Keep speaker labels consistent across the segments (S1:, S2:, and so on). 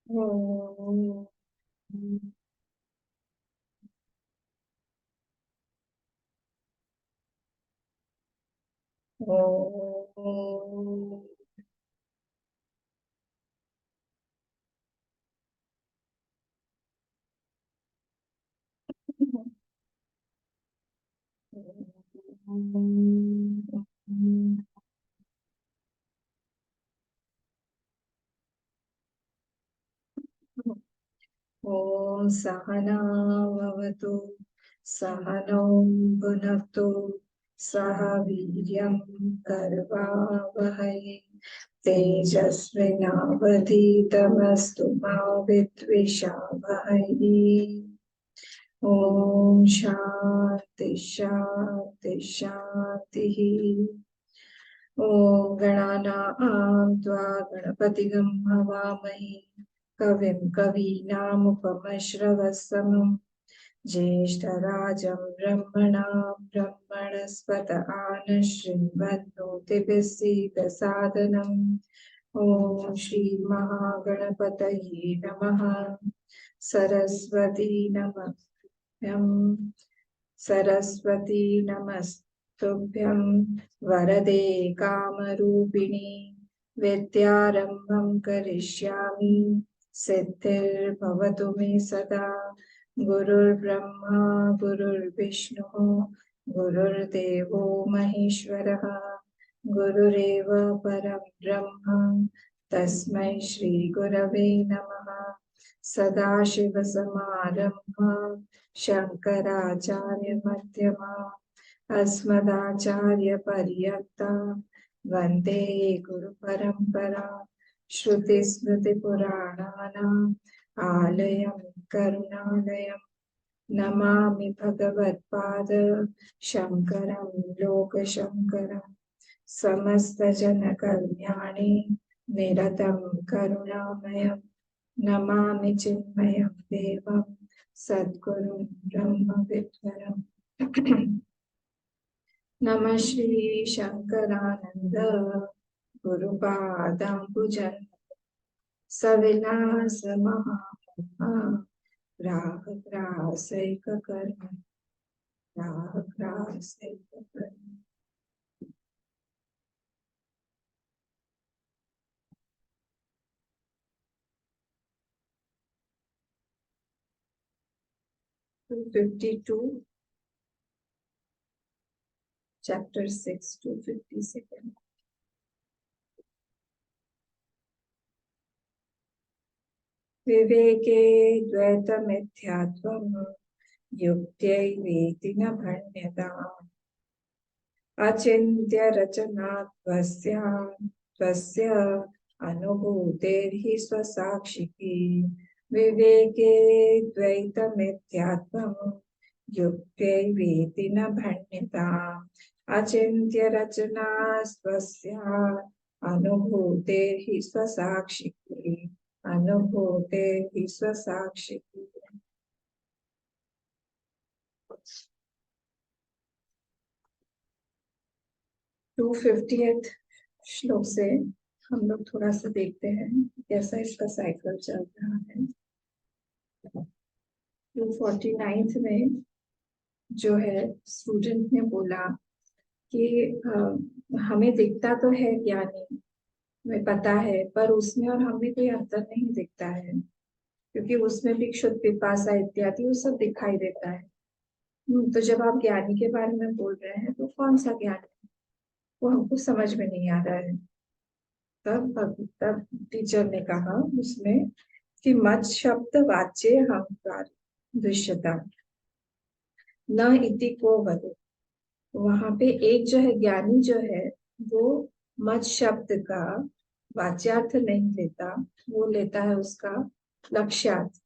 S1: ओम ओम ॐ सहनाववतु सहनौ भुनक्तु सह वीर्यं करवावहै तेजस्विनावधीतमस्तु मा विद्विषावहै। ॐ शान्ति शान्ति शान्तिः। ॐ गणानां त्वा गणपतिगं हवामहे कविं कवीनामुपमश्रवस्तमं ज्येष्ठराजं ब्रह्मणां ब्रह्मणस्पत आनश्रीन्वन्नोतिभिः सीदसादनम्। ॐ श्रीमहागणपतये नमः। सरस्वती नमः। सरस्वती नमस्तुभ्यं वरदे कामरूपिणि विद्यारम्भं करिष्यामि सिद्धिर्भवतु मे सदा। गुरुर्ब्रह्मा गुरुर्विष्णुः गुरुर्देवो महेश्वरः गुरुरेव परं ब्रह्म तस्मै श्री गुरवे नमः। सदाशिवसमारम्भा शङ्कराचार्यमध्यमा अस्मदाचार्यपर्यन्ता वन्दे गुरुपरम्परा। श्रुतिस्मृतिपुराणानाम् आलयं करुणालयं नमामि भगवत्पाद शङ्करं लोकशङ्करम्। समस्तजनकल्याणे निरतं करुणामयं नमामि चिन्मयं देवं सद्गुरुं ब्रह्मविद्वरम्। नमः श्री शंकरानंद गुरुपादाम्बुजन् सविलास महात्मा रागग्रासैककर्म रागग्रासैककर्म। 252 chapter 6 252 विवेके द्वैतमिथ्यात्वम् युक्त्यैवेति न भण्यताम्। अचिन्त्य रचनात्वस्य त्वस्य अनुभूतेर्हि स्वसाक्षिकी। विवेके द्वैतमिथ्यात्वम् युक्त्यैवेति न भण्यताम्। अचिन्त्य रचनास्त्वस्य अनुभूतेर्हि स्वसाक्षिकी। अनुभूतेर्हि स्वसाक्षिकी। 250th श्लोक से हम लोग थोड़ा सा देखते हैं कैसा इसका साइकिल चल रहा है। 249th में जो है स्टूडेंट ने बोला कि हमें दिखता तो है ज्ञानी, हमें पता है, पर उसमें और हमें कोई अंतर नहीं दिखता है, क्योंकि उसमें भी क्षुद्र पिपासा इत्यादि वो सब दिखाई देता है। तो जब आप ज्ञानी के बारे में बोल रहे हैं तो कौन सा ज्ञान है वो हमको समझ में नहीं आ रहा है। तब टीचर ने कहा उसमें कि मत शब्द वाच्य अहंकार दृश्यता न इति को वदे। वहां पे एक जो है ज्ञानी जो है वो मत शब्द का वाच्यार्थ नहीं लेता, वो लेता है उसका लक्ष्यार्थ।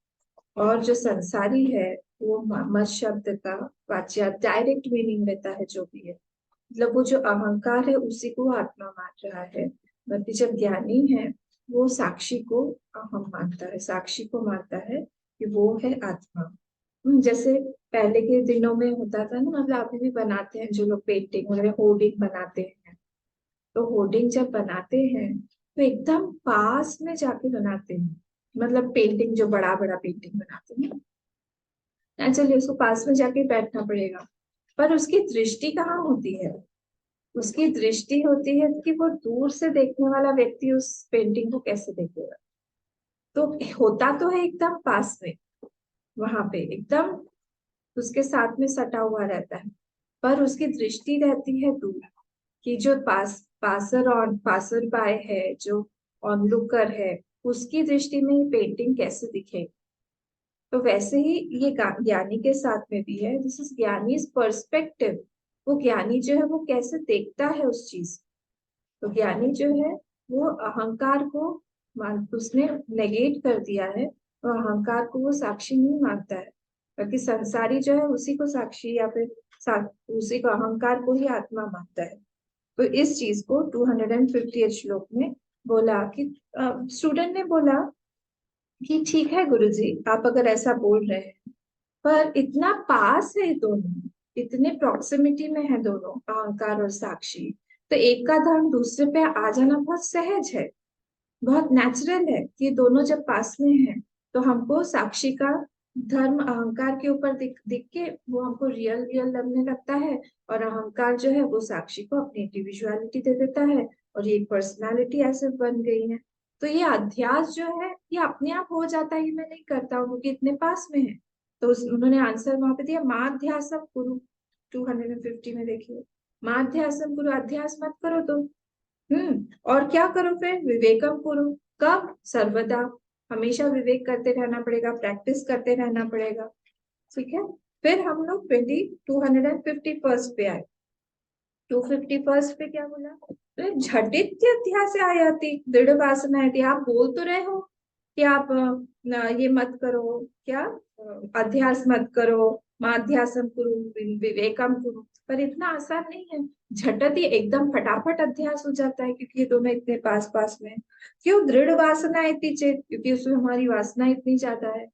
S1: और जो संसारी है वो मत शब्द का वाच्यार्थ डायरेक्ट मीनिंग लेता है, जो भी है। मतलब वो जो अहंकार है उसी को आत्मा मान रहा है, बल्कि जब ज्ञानी है वो साक्षी को अहम मानता है, साक्षी को मानता है कि वो है आत्मा। जैसे पहले के दिनों में होता था ना, मतलब अभी भी बनाते हैं जो लोग पेंटिंग वगैरह होर्डिंग बनाते हैं, तो होर्डिंग जब बनाते हैं तो एकदम पास में जाके बनाते हैं, मतलब पेंटिंग, जो बड़ा बड़ा पेंटिंग बनाते हैं, चलिए उसको पास में जाके बैठना पड़ेगा, पर उसकी दृष्टि कहाँ होती है? उसकी दृष्टि होती है कि वो दूर से देखने वाला व्यक्ति उस पेंटिंग को कैसे देखेगा। तो होता तो है एकदम पास में, वहां पे एकदम उसके साथ में सटा हुआ रहता है, पर उसकी दृष्टि रहती है दूर, कि जो पासर बाय है, जो ऑनलुकर है, उसकी दृष्टि में ये पेंटिंग कैसे दिखे। तो वैसे ही ये ज्ञानी के साथ में भी है, दिस इज ज्ञानीज पर्सपेक्टिव। वो ज्ञानी जो है वो कैसे देखता है उस चीज। तो ज्ञानी जो है वो अहंकार को उसने नेगेट कर दिया है, और अहंकार को वो साक्षी नहीं मानता है, बल्कि संसारी जो है उसी को साक्षी, या फिर उसी को, अहंकार को ही आत्मा मानता है। तो इस चीज को 250 श्लोक में बोला कि स्टूडेंट ने बोला कि ठीक है गुरुजी, आप अगर ऐसा बोल रहे हैं, पर इतना पास है दोनों, इतने प्रॉक्सिमिटी में है दोनों, अहंकार और साक्षी, तो एक का धर्म दूसरे पे आ जाना बहुत सहज है, बहुत नेचुरल है कि दोनों जब पास में हैं, तो हमको साक्षी का धर्म अहंकार के ऊपर दिख दिख के वो हमको रियल रियल लगने लगता है, और अहंकार जो है वो साक्षी को अपनी इंडिविजुअलिटी दे देता है, और ये पर्सनालिटी ऐसे बन गई है। तो ये अध्यास जो है ये अपने आप हो जाता है, ये मैं नहीं करता हूँ क्योंकि इतने पास में है। तो उन्होंने आंसर वहां पे दिया, माध्यासम कुरु। 250 में देखिए, माध्यासम कुरु, अध्यास मत करो तुम। और क्या करो फिर, विवेकम करो। कब? सर्वदा, हमेशा विवेक करते रहना पड़ेगा, प्रैक्टिस करते रहना पड़ेगा। ठीक है। फिर हम लोग 251 पे आए। 251 पे क्या बोला? तो झटित अध्यास आयाति दृढ़ वासना है। आप बोल तो रहे हो कि आप ये मत करो, क्या अध्यास मत करो, माध्यासम करो, विवेकम करो, पर इतना आसान नहीं है। झटत ही एकदम फटाफट अध्यास हो जाता है, क्योंकि ये दोनों इतने पास पास में हैं। क्यों? दृढ़ वासना इतनी चेत, क्योंकि उसमें हमारी वासना इतनी ज्यादा है।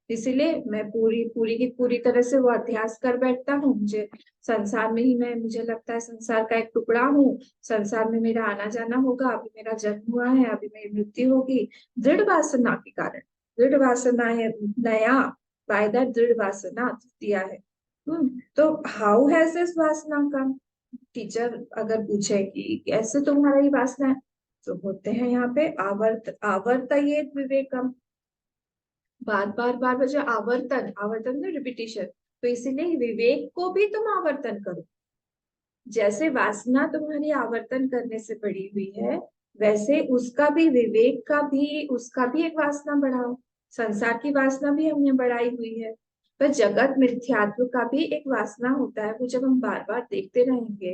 S1: इसीलिए मैं पूरी पूरी की पूरी तरह से वो अध्यास कर बैठता हूँ। मुझे संसार में ही, मैं मुझे लगता है संसार का एक टुकड़ा हूँ, संसार में मेरा आना जाना होगा, अभी मेरा जन्म हुआ है, अभी मेरी मृत्यु होगी, दृढ़ वासना के कारण। दृढ़ वासना है नया, बाय दैट दृढ़ वासना दिया है। तो हाउ हैज दिस वासना का, टीचर अगर पूछे कि कैसे तुम्हारा ये वासना है, तो बोलते हैं यहाँ पे आवर्त ये विवेकम। बार बार जो आवर्तन, आवर्तन में रिपीटिशन, तो इसीलिए विवेक को भी तुम आवर्तन करो। जैसे वासना तुम्हारी आवर्तन करने से बढ़ी हुई है, वैसे उसका भी, विवेक का भी, उसका भी एक वासना बढ़ाओ। संसार की वासना भी हमने बढ़ाई हुई है, पर जगत मिथ्यात्व का भी एक वासना होता है। वो जब हम बार बार देखते रहेंगे,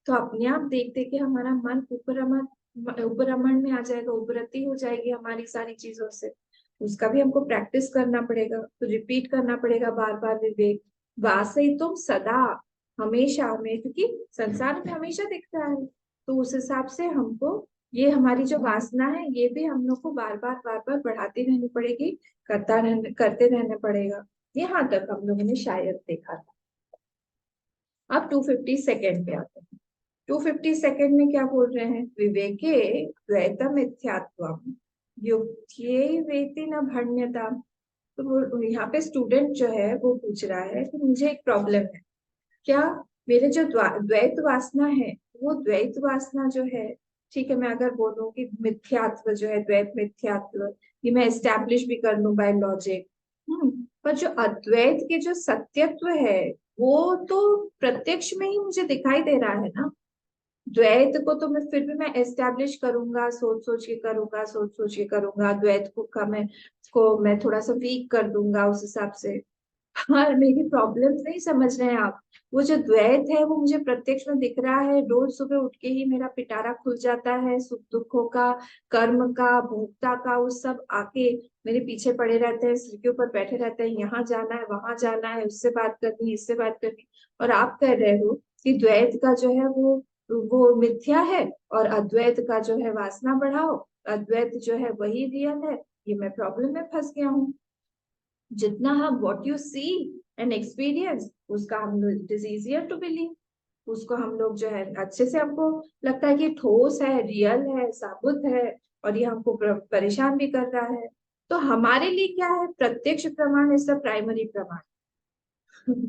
S1: तो अपने आप देख देख के हमारा मन उपरमण में आ जाएगा, उपरती हो जाएगी हमारी सारी चीजों से। उसका भी हमको प्रैक्टिस करना पड़ेगा, तो रिपीट करना पड़ेगा बार बार विवेक। वासे तुम सदा, हमेशा में, क्योंकि संसार में हमेशा दिखता है, तो उस हिसाब से हमको ये हमारी जो वासना है, ये भी हम लोग को बार बार बढ़ाती रहनी पड़ेगी, करते रहने पड़ेगा। यहाँ तक हम लोगों ने शायद देखा था। अब 252 पे आते हैं। 252 में क्या बोल रहे हैं? विवेके द्वैतम मिथ्यात्वम युक्त्यै वेति न भण्यता। तो यहाँ पे स्टूडेंट जो है वो पूछ रहा है कि मुझे एक प्रॉब्लम है, क्या मेरे जो द्वैत वासना है, वो द्वैत वासना जो है, ठीक है, मैं अगर बोलूं कि मिथ्यात्व जो है, द्वैत मिथ्यात्व, ये मैं एस्टैब्लिश भी कर लूं बाय लॉजिक, पर जो अद्वैत के जो सत्यत्व है, वो तो प्रत्यक्ष में ही मुझे दिखाई दे रहा है ना। द्वैत को तो मैं फिर भी मैं एस्टैब्लिश करूंगा, सोच सोच के करूंगा, सोच सोच के करूंगा, द्वैत को मैं थोड़ा सा वीक कर दूंगा उस हिसाब से। हाँ, मेरी प्रॉब्लम नहीं समझ रहे हैं आप। वो जो द्वैत है वो मुझे प्रत्यक्ष में दिख रहा है, रोज सुबह उठ के ही मेरा पिटारा खुल जाता है, सुख दुखों का, कर्म का, भोक्ता का, वो सब आके मेरे पीछे पड़े रहते हैं, सिर के ऊपर बैठे रहते हैं, यहाँ जाना है, वहां जाना है, उससे बात करनी, इससे बात करनी। और आप कह रहे हो कि द्वैत का जो है वो मिथ्या है, और अद्वैत का जो है वासना बढ़ाओ, अद्वैत जो है वही रियल है। ये मैं प्रॉब्लम में फंस गया हूँ। जितना हम what you see and experience, उसका हम लोग it is easier to believe, उसको हम लोग जो है अच्छे से, हमको लगता है कि ठोस है, रियल है, साबुत है, और ये हमको परेशान भी कर रहा है। तो हमारे लिए क्या है, प्रत्यक्ष प्रमाण इज द प्राइमरी प्रमाण।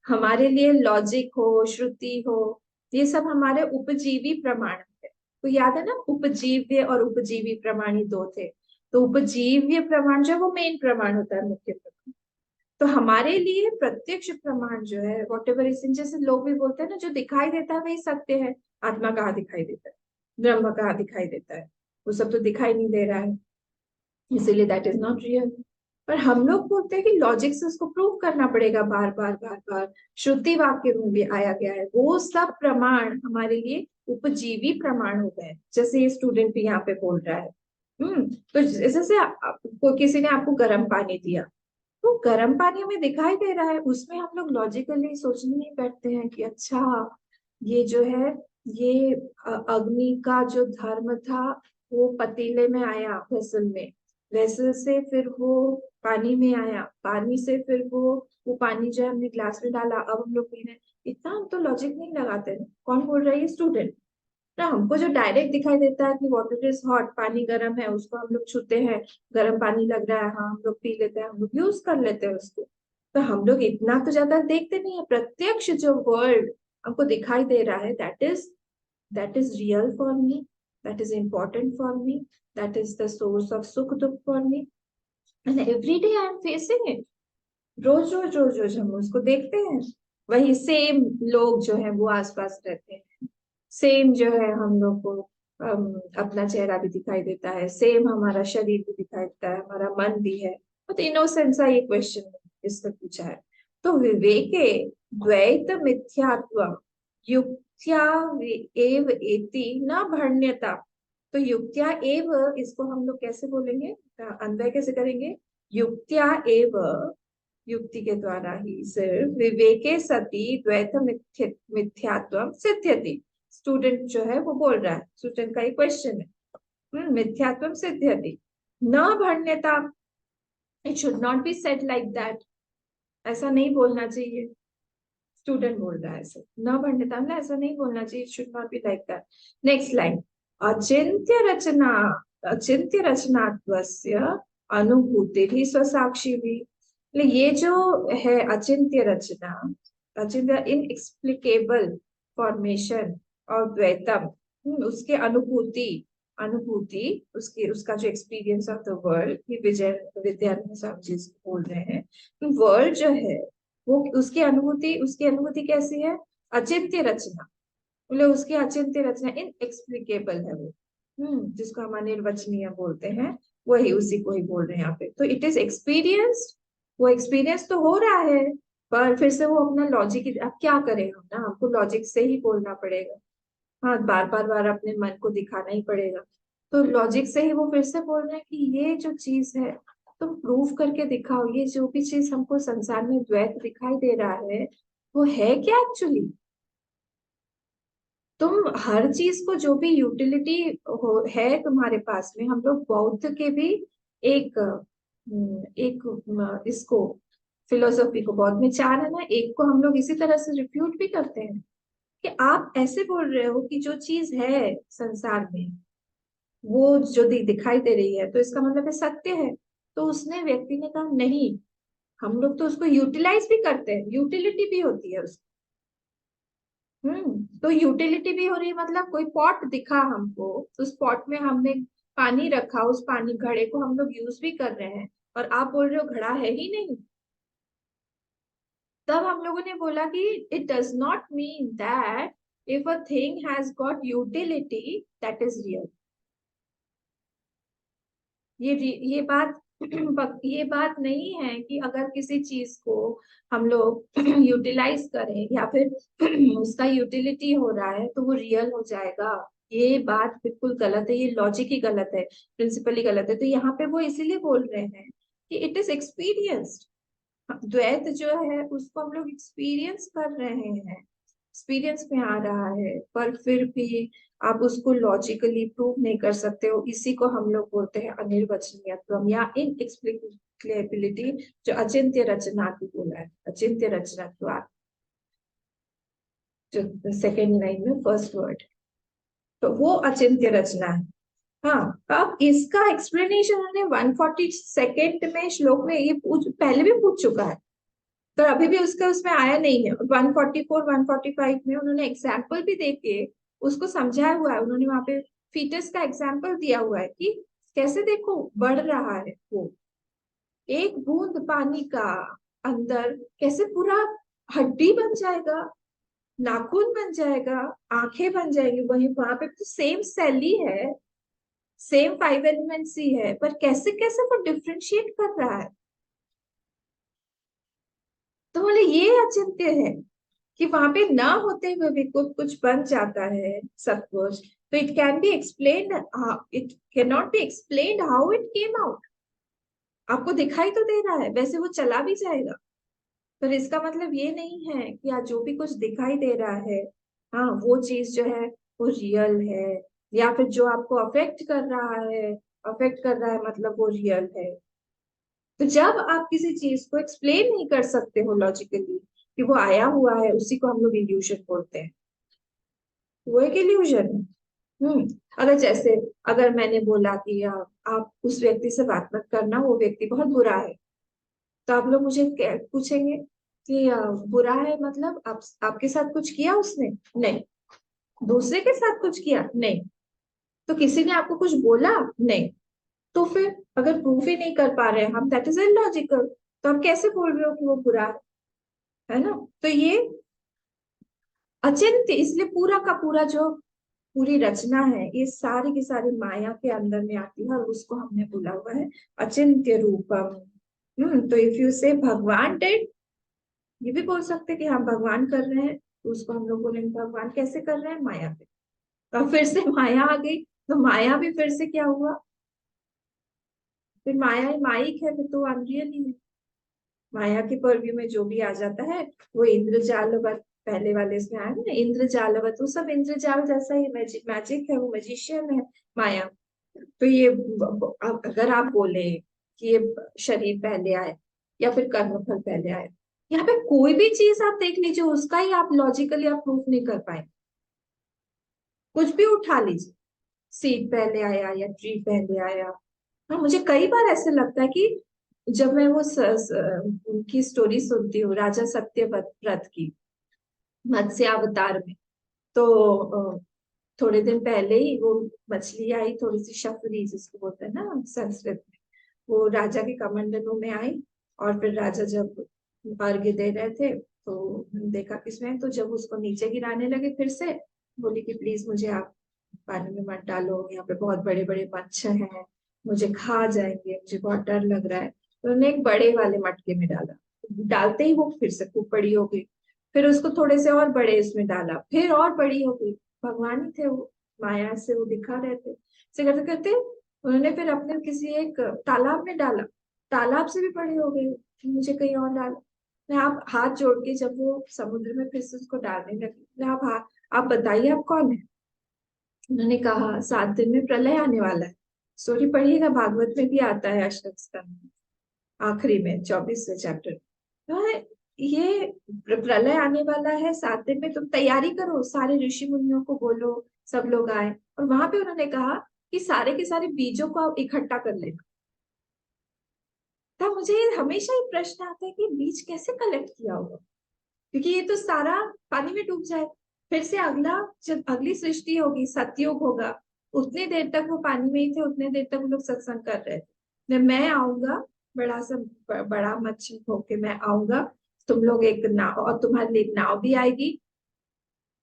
S1: हमारे लिए लॉजिक हो, श्रुति हो, ये सब हमारे उपजीवी प्रमाण है। तो याद है ना, उपजीव्य और उपजीवी प्रमाण ही दो थे। तो उपजीव्य प्रमाण जो है वो मेन प्रमाण होता है, मुख्य प्रमाण। तो हमारे लिए प्रत्यक्ष प्रमाण जो है, वॉट एवर इज, जैसे लोग भी बोलते हैं ना, जो दिखाई देता है वही सत्य है। आत्मा कहाँ दिखाई देता है, ब्रह्म कहाँ दिखाई देता है, वो सब तो दिखाई नहीं दे रहा है, इसीलिए दैट इज नॉट रियल। पर हम लोग बोलते हैं कि लॉजिक से उसको प्रूव करना पड़ेगा, बार बार बार बार। श्रुति वाक्य में भी आया गया है, वो सब प्रमाण हमारे लिए उपजीवी प्रमाण हो गए, जैसे ये स्टूडेंट भी यहाँ पे बोल रहा है। तो जैसे आपको किसी ने आपको गर्म पानी दिया, तो गर्म पानी हमें दिखाई दे रहा है, उसमें हम लोग लॉजिकली सोचने नहीं बैठते हैं कि अच्छा, ये जो है, ये अग्नि का जो धर्म था वो पतीले में आया, वेसल में, वेसल से फिर वो पानी में आया, पानी से फिर वो पानी जो है हमने ग्लास में डाला, अब हम लोग पी रहे हैं। इतना हम तो लॉजिक नहीं लगाते हैं। कौन बोल रहा है, ये स्टूडेंट ना। हमको जो डायरेक्ट दिखाई देता है कि वाटर इज हॉट, पानी गर्म है, उसको हम लोग छूते हैं, गर्म पानी लग रहा है, हाँ हम लोग पी लेते हैं, हम लोग यूज कर लेते हैं उसको। तो हम लोग इतना तो ज्यादा देखते नहीं है। प्रत्यक्ष जो वर्ल्ड हमको दिखाई दे रहा है, that is real for me, that is important for me, that is the source of सुख दुख for me, and every day I am facing it. रोज रोज रोज रोज हम उसको देखते हैं। वही सेम लोग जो है वो आसपास रहते हैं, सेम जो है हम लोग को अपना चेहरा भी दिखाई देता है, सेम हमारा शरीर भी दिखाई देता है, हमारा मन भी है। बहुत इनोसेंस सा ये क्वेश्चन इसने पूछा है। तो विवेके द्वैत मिथ्यात्व युक्त्या एव एति न भण्यता। तो युक्त्या एव, इसको हम लोग कैसे बोलेंगे, अन्वय कैसे करेंगे, युक्त्या एव, युक्ति के द्वारा ही सिर्फ, विवेके सती द्वैत मिथ्यात्व सिद्ध्यति। स्टूडेंट जो है वो बोल रहा है, स्टूडेंट का एक क्वेश्चन है, मिथ्यात्व सिद्ध्यति न भण्यता। It should not be said like that, ऐसा नहीं बोलना चाहिए। स्टूडेंट बोल रहा है ऐसे, न भण्यता मतलब ऐसा नहीं बोलना चाहिए, it should not be like that. Next line, अचिंत्य रचना, अचिंत्य रचनात्वस्य अनुभूति भी स्वसाक्षी भी। ये जो है अचिंत्य रचना, अचिंत्य इनएक्सप्लिकेबल फॉर्मेशन और द्वैतम, उसके अनुभूति, अनुभूति उसकी, उसका जो एक्सपीरियंस ऑफ द वर्ल्ड, ये विजय विद्यारण्य स्वामी जी बोल रहे हैं। वर्ल्ड जो है वो, उसकी अनुभूति कैसी है, अचिंत्य रचना, बोले उसकी अचिंत्य रचना इनएक्सप्लिकेबल है वो, जिसको हम अनिर्वचनीय बोलते हैं, वही उसी को ही बोल रहे हैं यहाँ पे। तो इट इज एक्सपीरियंस्ड, वो एक्सपीरियंस तो हो रहा है, पर फिर से वो अपना लॉजिक, अब क्या करें हम ना, हमको लॉजिक से ही बोलना पड़ेगा। हाँ, बार बार बार अपने मन को दिखाना ही पड़ेगा। तो लॉजिक से ही वो फिर से बोल रहे हैं कि ये जो चीज है, तुम प्रूव करके दिखाओ, ये जो भी चीज हमको संसार में द्वैत दिखाई दे रहा है, वो है क्या एक्चुअली। तुम हर चीज को, जो भी यूटिलिटी है तुम्हारे पास में, हम लोग बौद्ध के भी एक इसको फिलोसफी को, बौद्ध में चार है ना, एक को हम लोग इसी तरह से रिफ्यूट भी करते हैं कि आप ऐसे बोल रहे हो कि जो चीज है संसार में वो जो दिखाई दे रही है, तो इसका मतलब है सत्य है। तो उसने, व्यक्ति ने कहा नहीं, हम लोग तो उसको यूटिलाइज भी करते हैं, यूटिलिटी भी होती है उसकी। तो यूटिलिटी भी हो रही है, मतलब कोई पॉट दिखा हमको, उस पॉट में हमने पानी रखा, उस पानी घड़े को हम लोग यूज भी कर रहे हैं, और आप बोल रहे हो घड़ा है ही नहीं। तब हम लोगों ने बोला कि it does not mean that if a thing has got utility that is real. ये बात ये बात नहीं है कि अगर किसी चीज को हम लोग यूटिलाइज करें या फिर उसका यूटिलिटी हो रहा है तो वो रियल हो जाएगा। ये बात बिल्कुल गलत है, ये लॉजिक ही गलत है, प्रिंसिपल ही गलत है। तो यहाँ पे वो इसीलिए बोल रहे हैं कि इट इज एक्सपीरियंस्ड, द्वैत जो है उसको हम लोग एक्सपीरियंस कर रहे हैं, एक्सपीरियंस में आ रहा है, पर फिर भी आप उसको लॉजिकली प्रूव नहीं कर सकते हो। इसी को हम लोग बोलते हैं अनिर्वचनीयत्व या इनएक्सप्लिकेबिलिटी, जो अचिंत्य रचना की बोला है, अचिंत्य रचनात्व, जो सेकेंड लाइन में फर्स्ट वर्ड, तो वो अचिंत्य रचना है। हाँ, अब इसका एक्सप्लेनेशन उन्होंने 142nd में श्लोक में ये पूछ पहले भी पूछ चुका है, तो अभी भी उसका उसमें आया नहीं है। 144 145 में उन्होंने एग्जाम्पल भी देके उसको समझाया हुआ है, उन्होंने वहां पे फीटस का एग्जाम्पल दिया हुआ है कि कैसे देखो बढ़ रहा है वो, एक बूंद पानी का अंदर कैसे पूरा हड्डी बन जाएगा, नाखून बन जाएगा, आंखें बन जाएगी, वहीं वहां पे तो सेम सेल ही है, सेम 5 एलिमेंट्स ही है, पर कैसे कैसे वो डिफ्रेंशिएट कर रहा है। तो बोले ये अचिंत्य है कि वहां पे ना होते हुए भी कुछ कुछ बन जाता है सब कुछ। तो it can be explain, it can not B explain how it came out. आपको दिखाई तो दे रहा है, वैसे वो चला भी जाएगा, पर इसका मतलब ये नहीं है कि आज जो भी कुछ दिखाई दे रहा है, हाँ वो चीज जो है वो रियल है, या फिर जो आपको अफेक्ट कर रहा है, अफेक्ट कर रहा है मतलब वो रियल है। तो जब आप किसी चीज को एक्सप्लेन नहीं कर सकते हो लॉजिकली कि वो आया हुआ है, उसी को हम लोग इल्यूजन बोलते हैं। वो एक इल्यूजन है। हम्म। अगर जैसे अगर मैंने बोला कि आप उस व्यक्ति से बात मत करना, वो व्यक्ति बहुत बुरा है, तो आप लोग मुझे पूछेंगे कि बुरा है मतलब आपके साथ कुछ किया उसने? नहीं। दूसरे के साथ कुछ किया? नहीं। तो किसी ने आपको कुछ बोला? नहीं। तो फिर अगर प्रूफ ही नहीं कर पा रहे हैं हम, दैट इज इलॉजिकल। तो आप कैसे बोल रहे हो कि वो बुरा है ना? तो ये अचिंत्य, इसलिए पूरा का पूरा जो पूरी रचना है ये सारी की सारी माया के अंदर में आती है, और उसको हमने बोला हुआ है अचिंत्य रूपम। तो इफ यू से भगवान डिड, ये भी बोल सकते कि हम भगवान कर रहे हैं, तो उसको हम लोग बोलेंगे भगवान कैसे कर रहे हैं? माया पे। और फिर से माया आ गई, तो माया भी फिर से क्या हुआ? फिर माया ही माइक है, फिर तो अनरियल ही है। माया के पर्व्यू में जो भी आ जाता है वो इंद्रजालवत, पहले वाले इसमें आया ना इंद्रजालवत, वो सब इंद्रजाल जैसा ही मैजिक मैजिक है, वो मैजिशियन है माया। तो ये अगर आप बोले कि ये शरीर पहले आए या फिर कर्मफल पहले आए, यहाँ पे कोई भी चीज आप देख लीजिए उसका ही आप लॉजिकली आप प्रूफ नहीं कर पाए। कुछ भी उठा लीजिए, सीड पहले आया या ट्री पहले आया। हाँ, मुझे कई बार ऐसे लगता है कि जब मैं वो उनकी स्टोरी सुनती हूँ राजा सत्यव्रत की, मत्स्य अवतार में, तो थोड़े दिन पहले ही वो मछली आई, थोड़ी सी शफरी जिसको बोलते हैं ना संस्कृत में, वो राजा के कमंडलों में आई। और फिर राजा जब अर्घ्य दे रहे थे तो देखा किसमें, तो जब उसको नीचे गिराने लगे फिर से, बोली कि प्लीज मुझे आप पानी में मत डालो, यहाँ पे बहुत बड़े बड़े मच्छर हैं, मुझे खा जाएंगे, मुझे बहुत डर लग रहा है। तो उन्होंने एक बड़े वाले मटके में डाला, डालते ही वो फिर से खूब बड़ी हो गई। फिर उसको थोड़े से और बड़े इसमें डाला, फिर और बड़ी हो गई। भगवान ही थे वो, माया से वो दिखा रहे थे। ऐसे करते करते उन्होंने फिर अपने किसी एक तालाब में डाला, तालाब से भी बड़ी हो गई, फिर मुझे कहीं और डाला। मैं आप हाथ जोड़ के जब वो समुद्र में फिर से उसको डालने लगी, मैं आप बताइए आप कौन है? उन्होंने कहा 7 दिन में प्रलय आने वाला है। स्टोरी पढ़िएगा, भागवत में भी आता है अष्टम स्कंद में, आखिरी में 24वें चैप्टर। तो ये प्रलय आने वाला है 7 दिन में, तुम तैयारी करो, सारे ऋषि मुनियों को बोलो, सब लोग आए। और वहां पे उन्होंने कहा कि सारे के सारे बीजों को आप इकट्ठा कर लेना। तब मुझे हमेशा ही प्रश्न आता है कि बीज कैसे कलेक्ट किया होगा, क्योंकि ये तो सारा पानी में डूब जाए। फिर से अगला, जब अगली सृष्टि होगी, सतयुग होगा, उतने देर तक वो पानी में ही थे, उतने देर तक वो लोग सत्संग कर रहे थे। मैं आऊंगा, बड़ा सा बड़ा मच्छी होके मैं आऊंगा, तुम लोग एक नाव, और तुम्हारे लिए एक नाव भी आएगी,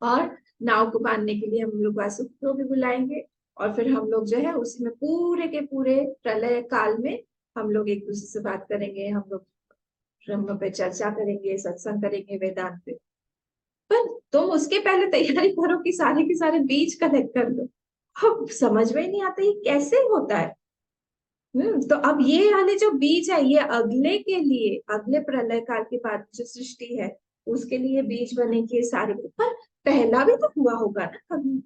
S1: और नाव को बांधने के लिए हम लोग वासुकी को भी बुलाएंगे। और फिर हम लोग जो है उसी में पूरे के पूरे प्रलय काल में हम लोग एक दूसरे से बात करेंगे, हम लोग ब्रह्म पे चर्चा करेंगे, सत्संग करेंगे, वेदांत पे। पर तुम उसके पहले तैयारी करो कि सारे के सारे बीज कलेक्ट कर लो। अब समझ में ही नहीं आता ये कैसे होता है। तो अब ये वाले जो बीज है ये अगले के लिए, अगले प्रलय काल के बाद जो सृष्टि है उसके लिए बीज बनेंगे सारे। पर पहला भी तो हुआ होगा ना कभी,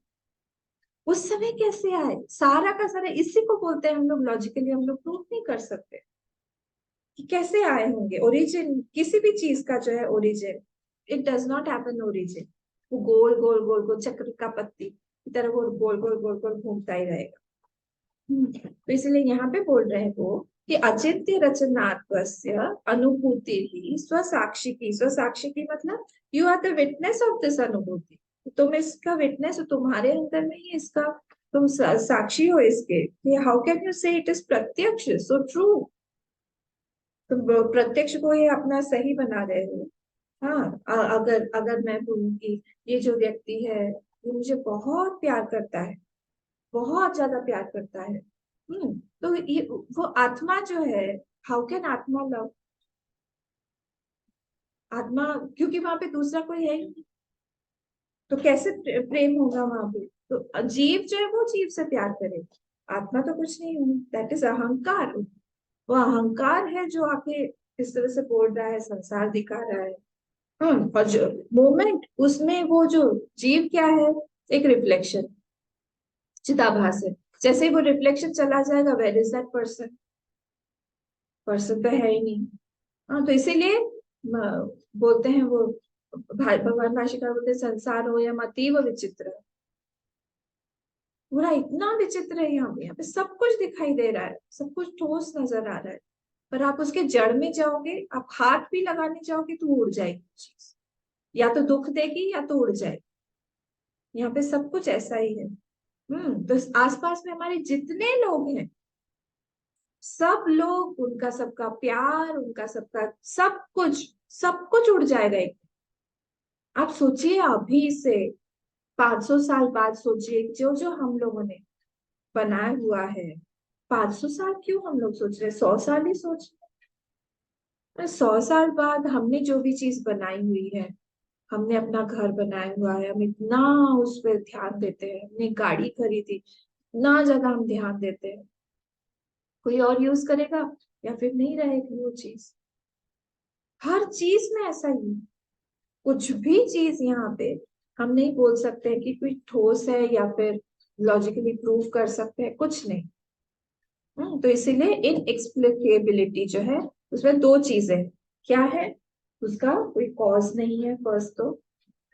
S1: उस समय कैसे आए सारा का सारा? इसी को बोलते हैं हम लोग लॉजिकली हम लोग प्रूफ नहीं कर सकते कि कैसे आए होंगे। ओरिजिन किसी भी चीज का जो है origin, it does not happen origin. वो गोल गोल गोल गोल चक्र का पत्ती की तरह वो गोल गोल गोल गोल घूमता ही रहेगा। तो इसलिए यहाँ पे बोल रहे हैं वो कि अचिंत्य रचनात्वस्य अनुभूति ही स्वसाक्षिकी। स्वसाक्षिकी मतलब you are the witness of this अनुभूति। तुम इसका विटनेस हो, तुम्हारे अंदर में ही इसका तुम साक्षी हो इसके। कि हाउ कैन यू से इट इज प्रत्यक्ष सो ट्रू। तुम प्रत्यक्ष को ही अपना सही बना रहे हो। हाँ, अगर अगर मैं बोलूँ कि ये जो व्यक्ति है ये मुझे बहुत प्यार करता है, बहुत ज्यादा प्यार करता है। तो ये वो आत्मा जो है, हाउ कैन आत्मा लव। आत्मा, क्योंकि वहां पे दूसरा कोई है ही नहीं, तो कैसे प्रेम होगा वहां पे। तो जीव जो है वो जीव से प्यार करे, आत्मा तो कुछ नहीं हुई। दैट इज अहंकार। वो अहंकार है जो आके इस तरह से बोल रहा है, संसार दिखा रहा है। और जो मोमेंट उसमें वो जो जीव क्या है, एक रिफ्लेक्शन, चिताभास है। जैसे ही वो रिफ्लेक्शन चला जाएगा, where is that person. Person तो है ही नहीं। हाँ, तो इसीलिए बोलते हैं वो, भगवान भाष्यकार बोलते हैं, संसार हो या अतीव विचित्र। पूरा इतना विचित्र है यहाँ पे सब कुछ दिखाई दे रहा है, सब कुछ ठोस नजर आ रहा है, पर आप उसके जड़ में जाओगे, आप हाथ भी लगाने जाओगे तो उड़ जाएगी चीज। या तो दुख देगी या तो उड़ जाएगी। यहाँ पे सब कुछ ऐसा ही है। तो आसपास में हमारे जितने लोग हैं, सब लोग, उनका सबका प्यार, उनका सबका सब कुछ उड़ जाएगा एक। आप सोचिए अभी से 500 साल बाद सोचिए, जो जो हम लोगों ने बनाया हुआ है। 500 साल क्यों हम लोग सोच रहे हैं, 100 साल ही सोच रहे हैं। 100 साल बाद हमने जो भी चीज बनाई हुई है, हमने अपना घर बनाया हुआ है, हम इतना उस पर ध्यान देते हैं, हमने गाड़ी खरीदी, इतना ज्यादा हम ध्यान देते हैं। कोई और यूज करेगा या फिर नहीं रहेगी वो चीज। हर चीज में ऐसा ही है। कुछ भी चीज यहाँ पे हम नहीं बोल सकते कि कोई ठोस है या फिर लॉजिकली प्रूव कर सकते हैं, कुछ नहीं। तो इसीलिए इनएक्सप्लिकेबिलिटी जो है, उसमें दो चीजें क्या है, उसका कोई कॉज नहीं है फर्स्ट तो।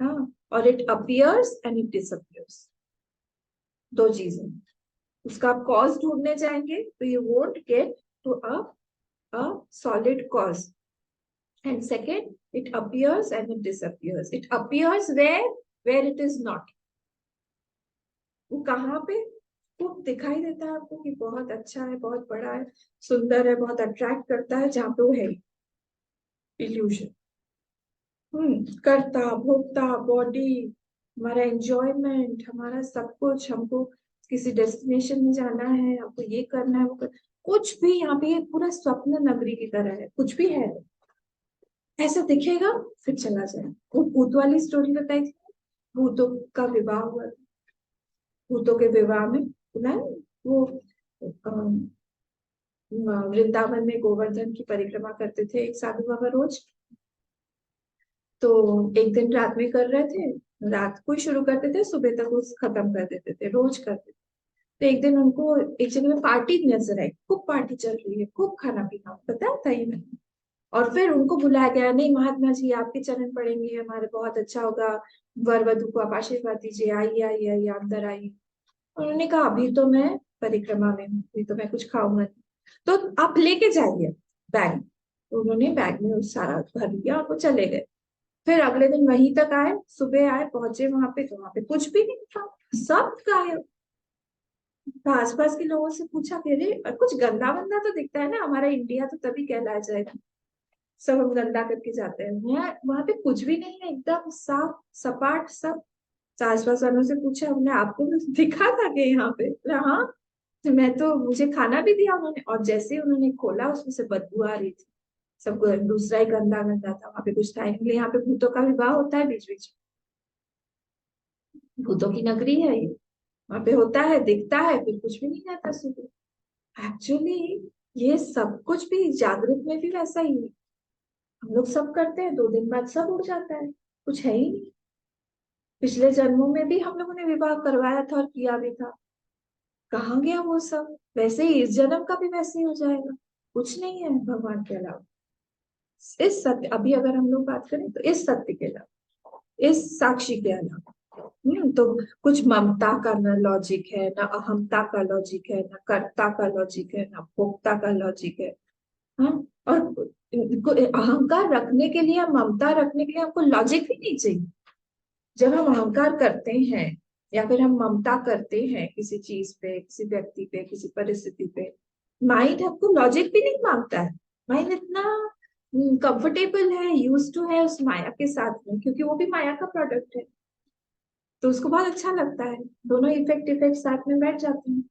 S1: हाँ, और it appears and it disappears, दो चीजें। उसका आप कॉज ढूंढने जाएंगे तो you won't get to a solid cause. And second, it appears and it disappears. It appears where it is not. वो कहाँ पे, वो दिखाई देता है आपको कि बहुत अच्छा है, बहुत बड़ा है, सुंदर है, बहुत अट्रैक्ट करता है, जहाँ पे वो है इल्यूजन। करता भोगता बॉडी, हमारा एंजॉयमेंट, हमारा सब कुछ, हमको किसी डेस्टिनेशन में जाना है, हमको ये करना है, कुछ भी यहाँ पे ये पूरा स्वप्न नगरी की तरह है, कुछ भी है ऐसा दिखेगा फिर चला जाए। वो भूत वाली स्टोरी बताई थी, भूतों का विवाह हुआ। भूतों के विवाह में सुना है वो, वृंदावन में गोवर्धन की परिक्रमा करते थे एक साधु बाबा रोज। तो एक दिन रात में कर रहे थे, रात को ही शुरू करते थे, सुबह तक उस खत्म कर देते थे, रोज करते थे। तो एक दिन उनको एक जगह में पार्टी नजर आई, खूब पार्टी चल रही है, खूब खाना पीना, पता था ये नहीं। और फिर उनको बुलाया गया, नहीं महात्मा जी आपके चरण पड़ेंगे, हमारे बहुत अच्छा होगा, वर वधु को आप आशीर्वाद दीजिए, आइए आइए आइए अंदर आइए। उन्होंने कहा अभी तो मैं परिक्रमा में हूँ, अभी तो मैं कुछ खाऊंगा नहीं, तो आप लेके जाइए बैग। तो उन्होंने बैग में उस सारा भर लिया और वो चले गए। फिर अगले दिन वहीं तक आए, सुबह आए, पहुंचे वहां पे तो वहां पे कुछ भी नहीं था, सब गायब। तो आसपास के लोगों से पूछा कि अरे कुछ गंदा वंदा तो दिखता है ना, हमारा इंडिया तो तभी कहलाया जाएगा, सब हम गंदा करके जाते हैं। वहां पे कुछ भी नहीं है, एकदम साफ सपाट सब। तो आसपास वालों से पूछा, हमने आपको कुछ दिखा था कि यहाँ पे, बोला, हाँ। तो मैं तो, मुझे खाना भी दिया उन्होंने, और जैसे ही उन्होंने खोला उसमें से बदबू आ रही थी, सब दूसरा ही गंदा गंदा था, वहां पे कुछ था ही नहीं। यहाँ पे भूतों का विवाह होता है बीच बीच में, भूतों की नगरी है ये, वहां पे होता है, दिखता है, फिर कुछ भी नहीं रहता सुबह। एक्चुअली ये सब कुछ भी जागृत में भी वैसा ही है। हम लोग सब करते हैं, 2 दिन बाद सब उड़ जाता है, कुछ है ही नहीं। पिछले जन्मों में भी हम लोगों ने विवाह करवाया था और किया भी था, कहाँ गया वो सब। वैसे ही इस जन्म का भी वैसे ही हो जाएगा, कुछ नहीं है भगवान के अलावा। इस सत्य, अभी अगर हम लोग बात करें तो इस सत्य के अलावा, इस साक्षी के अलावा तो कुछ ममता का ना लॉजिक है, ना अहमता का लॉजिक है, ना कर्ता का लॉजिक है, ना भोक्ता का लॉजिक है। हाँ, और अहंकार रखने के लिए, ममता रखने के लिए हमको लॉजिक भी नहीं चाहिए। जब हम अहंकार करते हैं या फिर हम ममता करते हैं किसी चीज पे, किसी व्यक्ति पे, किसी परिस्थिति पे, माइंड हमको लॉजिक भी नहीं मांगता है। माइंड इतना कंफर्टेबल है, यूज टू है उस माया के साथ में, क्योंकि वो भी माया का प्रोडक्ट है। तो उसको बहुत अच्छा लगता है, दोनों इफेक्ट इफेक्ट साथ में बैठ जाते हैं।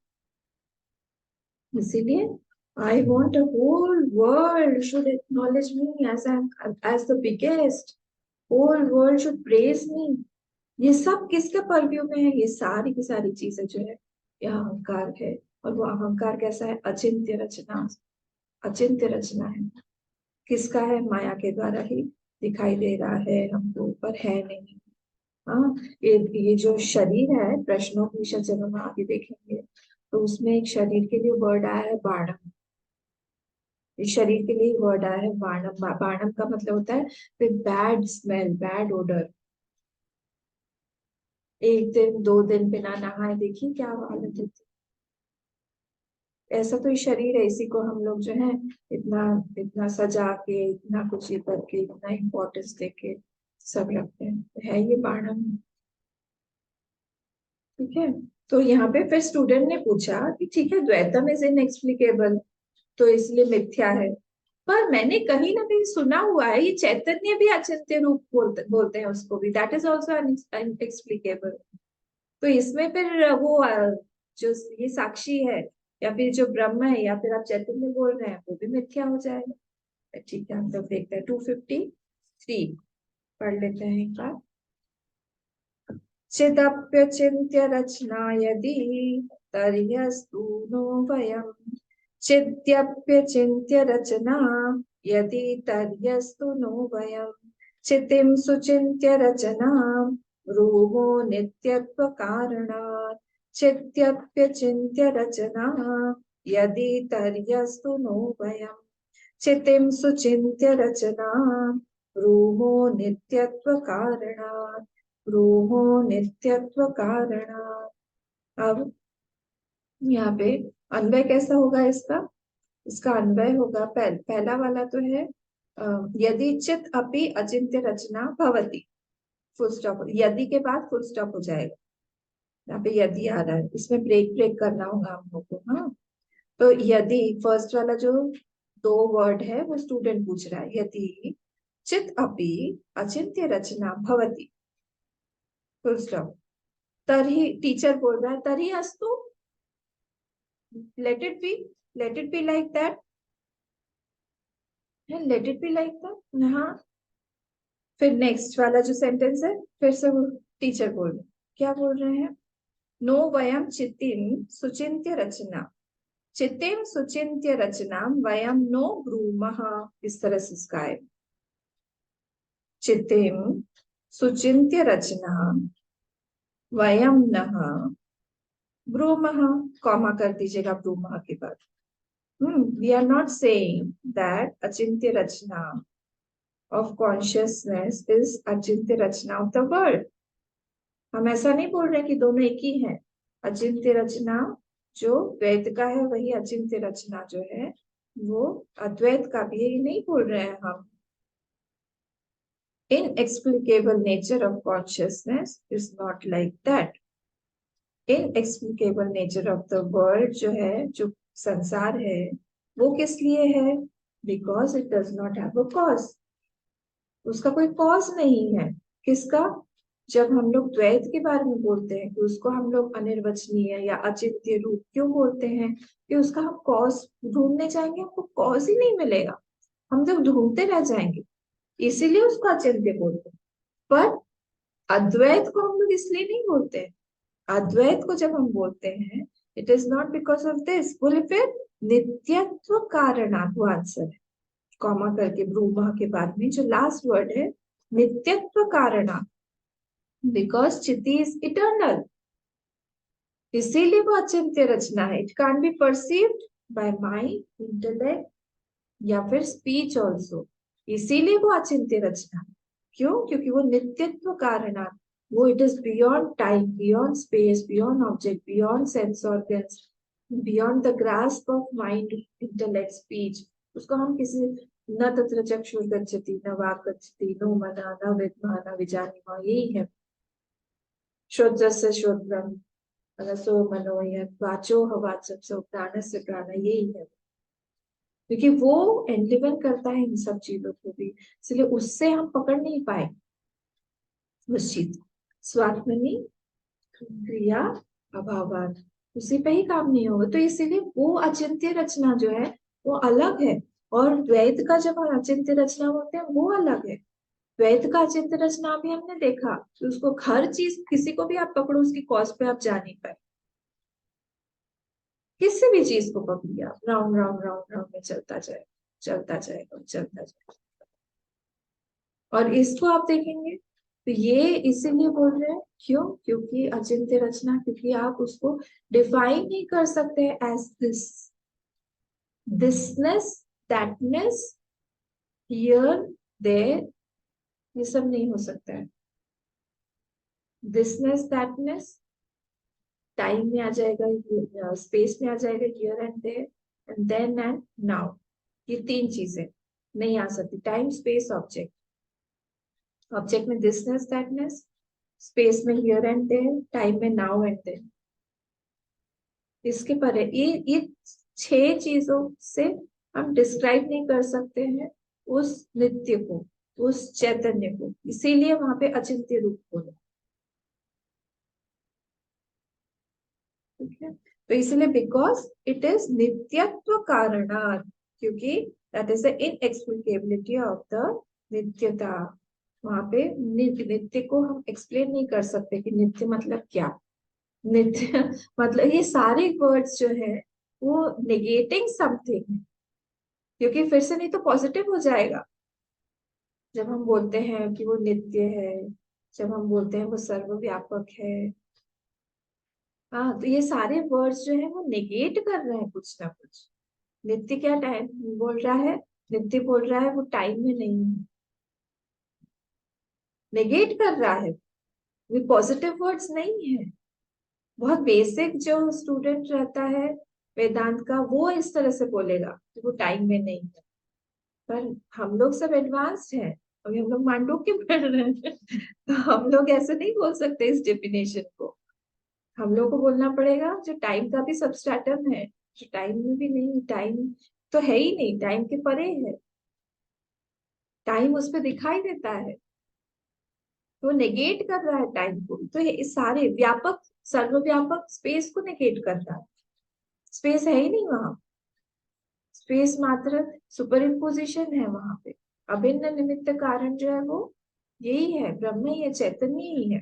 S1: इसीलिए I want a whole world should acknowledge me as the biggest, whole world should praise me. ये सब किसके परव्यू में है? ये सारी की सारी चीजें जो है, यह अहंकार है। और वो अहंकार कैसा है? अचिंत्य रचना, अचिंत्य रचना है। किसका है? माया के द्वारा ही दिखाई दे रहा है हमको, पर है नहीं। हाँ, ये जो शरीर है, प्रश्नोपनिषद जब हम आगे देखेंगे तो उसमें एक शरीर के लिए वर्ड आया है बाणम। इस शरीर के लिए वर्ड आया है बाणम। बाणम का मतलब होता है with bad smell, bad odour. एक दिन 2 दिन बिना नहाए देखिए क्या हालत होती है। ऐसा तो ये शरीर है, इसी को हम लोग जो है इतना इतना सजा के, इतना कुछ ये करके, इतना इम्पोर्टेंस देके सब रखते हैं। तो है ये बाणम। ठीक है। तो यहाँ पे फिर स्टूडेंट ने पूछा कि ठीक है, द्वैतम इज इनएक्सप्लिकेबल, तो इसलिए मिथ्या है। पर मैंने कहीं ना कहीं सुना हुआ है ये चैतन्य भी अचिंत्य रूप बोलते हैं उसको भी, दैट इज ऑल्सो अनएक्सप्लिकेबल। तो इसमें फिर वो जो ये साक्षी है, या फिर जो ब्रह्म है, या फिर आप चैतन्य बोल रहे हैं, वो भी मिथ्या हो जाएगा। ठीक है, हम लोग देखते हैं 253, पढ़ लेते हैं एक बार। चिदप्यचिन्त्य रचना यदि तर्ह्यस्तु नो वयम्। चिद्यप्यचिन्त्य रचना यदि तर्ह्यस्तु नो वयम्। चितिं सुचिन्त्य रचना रूपो नित्यत्व कारणात्। चिद्यप्यचिन्त्य रचना यदि तर्ह्यस्तु नो वयम्। चितिं सुचिन्त्य रचना रूपो नित्यत्व कारणात्। रूहो नित्यत्व कारणात्। अब यहाँ पे अन्वय कैसा होगा इसका? इसका अन्वय होगा, पहला वाला तो है यदि चित अपि अचिंत्य रचना भवति, फुल स्टॉप। यदि के बाद फुल स्टॉप हो जाएगा। यहाँ पे यदि आ रहा है, इसमें ब्रेक ब्रेक करना होगा हम लोग को। हाँ, तो यदि फर्स्ट वाला जो 2 वर्ड है वो स्टूडेंट पूछ रहा है, यदि चित अपि अचिंत्य रचना भवति, फुल स्टॉप। तरही, टीचर बोल रहा है तरही अस्तु, let it be, let it be like that, let it be like that. हाँ, फिर नेक्स्ट वाला जो सेंटेंस है, फिर से वो टीचर बोल रहे, क्या बोल रहे हैं? नो वयम चितिम सुचिंत्य रचना, चितिम सुचिंत्य रचना वयम नो ब्रूमः। इस तरह से इसका है, चितिम सुचिंत्य रचना वयम नः ब्रूमः, कॉमा कर दीजिएगा ब्रूमः के बाद। We are not saying that Achintya Rachna of consciousness is Achintya Rachna of the world. हम ऐसा नहीं बोल रहे कि दोनों एक ही है। अचिंत्य रचना जो द्वैत का है, वही अचिंत्य रचना जो है वो अद्वैत का भी है, ये नहीं बोल रहे हैं हम। Inexplicable nature of consciousness is not like that. Inexplicable nature of the world जो है, जो संसार है, वो किस लिए है? Because it does not have a cause. उसका कोई कॉज नहीं है। किसका? जब हम लोग द्वैत के बारे में बोलते हैं कि उसको हम लोग अनिर्वचनीय या अचिंत्य रूप क्यों बोलते हैं, कि उसका हम कॉज ढूंढने जाएंगे, हमको कॉज ही नहीं मिलेगा, हम जब ढूंढते रह जाएंगे, इसीलिए उसको अचिंत्य बोलते हैं। पर अद्वैत को हम लोग इसलिए नहीं बोलते हैं। अद्वैत को जब हम बोलते हैं, it is not because of this. बोले फिर नित्यत्व कारणात्, वो आंसर है, कॉमा करके ब्रूमा के बाद में जो लास्ट वर्ड है, नित्यत्व कारणात्, बिकॉज चिति इज इटर्नल, इसीलिए वो अचिंत्य रचना है। It can be perceived by mind, intellect या फिर स्पीच ऑल्सो, इसीलिए वो अचिंत्य रचना है। क्यों? क्योंकि वो नित्यत्व कारणात्, वो it is beyond time, beyond space, beyond object, beyond sense organs, beyond the grasp of mind, intellect, speech. उसको हम किसी न तत्र चक्षुर्गच्छति न वाक् गच्छति नो मना न विद्मः न विजानीमः, यही है श्रोत्रस्य श्रोत्रम मनसो मनो यत् वाचो वाचम सो प्राणस्य प्राण, यही है। क्योंकि वो एंडिवन करता है इन सब चीजों को भी, इसलिए उससे हम पकड़ नहीं पाए उस चीज। स्वात्मनि क्रिया अभावान, उसी पे ही काम नहीं होगा। तो इसीलिए वो अचिंत्य रचना जो है वो अलग है, और द्वैत का जब अचिंत्य रचना बोलते हैं वो अलग है। द्वैत का अचिंत्य रचना भी हमने देखा कि उसको हर चीज, किसी को भी आप पकड़ो उसकी कॉज पे आप जा नहीं पाए। किसी भी चीज को पकड़िए आप, राउंड राउंड राउंड राउंड में चलता जाए, चलता जाएगा, चलता जाएगा। और इसको आप देखेंगे तो ये इसीलिए बोल रहे हैं, क्यों? क्योंकि अचिंत्य रचना, क्योंकि आप उसको डिफाइन नहीं कर सकते as this, thisness, thatness, here, there, ये सब नहीं हो सकता है। दिसनेस दैटनेस टाइम में आ जाएगा, स्पेस में आ जाएगा, here and there, and then and now, ये तीन चीजें नहीं आ सकती। Time, space, object. ऑब्जेक्ट में दिसनेस दैटनेस, स्पेस में हियर एंड देयर, टाइम में नाउ एंड देन। इसके परे ये छह चीजों से हम डिस्क्राइब नहीं कर सकते हैं उस नित्य को, उस चैतन्य को, इसीलिए वहां पे अचिंत्य रूप बोला। ठीक है, तो इसलिए बिकॉज इट इज नित्यत्व कारणात्, क्योंकि that is the inexplicability of the नित्यता। वहां पे नित्य को हम एक्सप्लेन नहीं कर सकते कि नित्य मतलब क्या। नित्य मतलब ये सारे वर्ड्स जो है वो नेगेटिंग समथिंग है, क्योंकि फिर से नहीं तो पॉजिटिव हो जाएगा। जब हम बोलते हैं कि वो नित्य है, जब हम बोलते हैं वो सर्वव्यापक है, हाँ, तो ये सारे वर्ड्स जो है वो नेगेट कर रहे हैं कुछ ना कुछ। नित्य क्या टाइम बोल रहा है? नित्य बोल रहा है वो टाइम में नहीं है, नेगेट कर रहा है। वो पॉजिटिव वर्ड्स नहीं है। बहुत बेसिक जो स्टूडेंट रहता है वेदांत का, वो इस तरह से बोलेगा कि वो टाइम में नहीं है। पर हम लोग सब एडवांस्ड हैं, अभी हम लोग मांडूक्य पढ़ रहे हैं तो हम लोग ऐसे नहीं बोल सकते इस डेफिनेशन को। हम लोग को बोलना पड़ेगा जो टाइम का भी सबस्ट्रेटम है, जो टाइम में भी नहीं, टाइम तो है ही नहीं, टाइम के परे है, टाइम उस पर दिखाई देता है, तो नेगेट कर रहा है टाइम को। तो ये इस सारे व्यापक, सर्वव्यापक स्पेस को नेगेट कर रहा है। स्पेस है ही नहीं वहां, स्पेस मात्र सुपर इम्पोजिशन है वहां पे। अभिन्न निमित्त कारण जो है वो यही है, ब्रह्म ही है, चैतन्य ही है।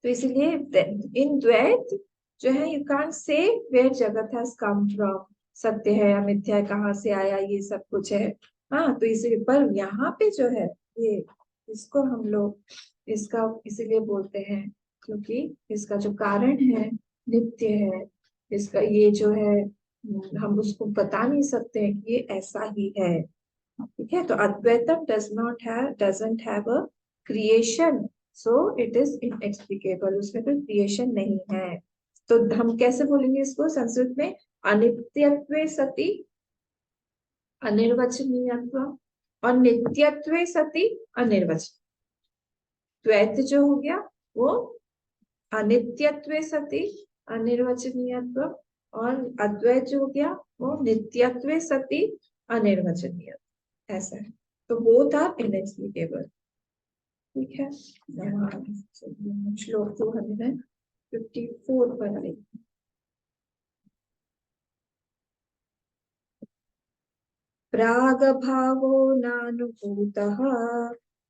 S1: तो इसलिए इन द्वैत जो है, यू कांट से वेयर जगत हैज कम फ्रॉम, सत्य है या मिथ्या है, कहाँ से आया, ये सब कुछ है। हाँ, तो इसलिए पर यहाँ पे जो है ये, इसको हम लोग इसका इसीलिए बोलते हैं क्योंकि इसका जो कारण है नित्य है। इसका ये जो है हम उसको बता नहीं सकते हैं कि ये ऐसा ही है। ठीक है, तो अद्वैतम doesn't have a creation, so it is inexplicable, उसमें कोई क्रिएशन नहीं है। तो हम कैसे बोलेंगे इसको संस्कृत में? अनित्यत्वे सति अनिर्वचनीयत्व, और नित्यत्वे सति अनिर्वचन। द्वैत जो हो गया वो अनित्यत्वे सति अनिर्वचनीयत्व, और अद्वैत जो हो गया वो नित्यत्वे सति अनिर्वचनीय, ऐसा है। तो बोथ आर इनएक्सप्लिकेबल। ठीक है, श्लोक 254 पर आई। प्रागभावो नानुभूतः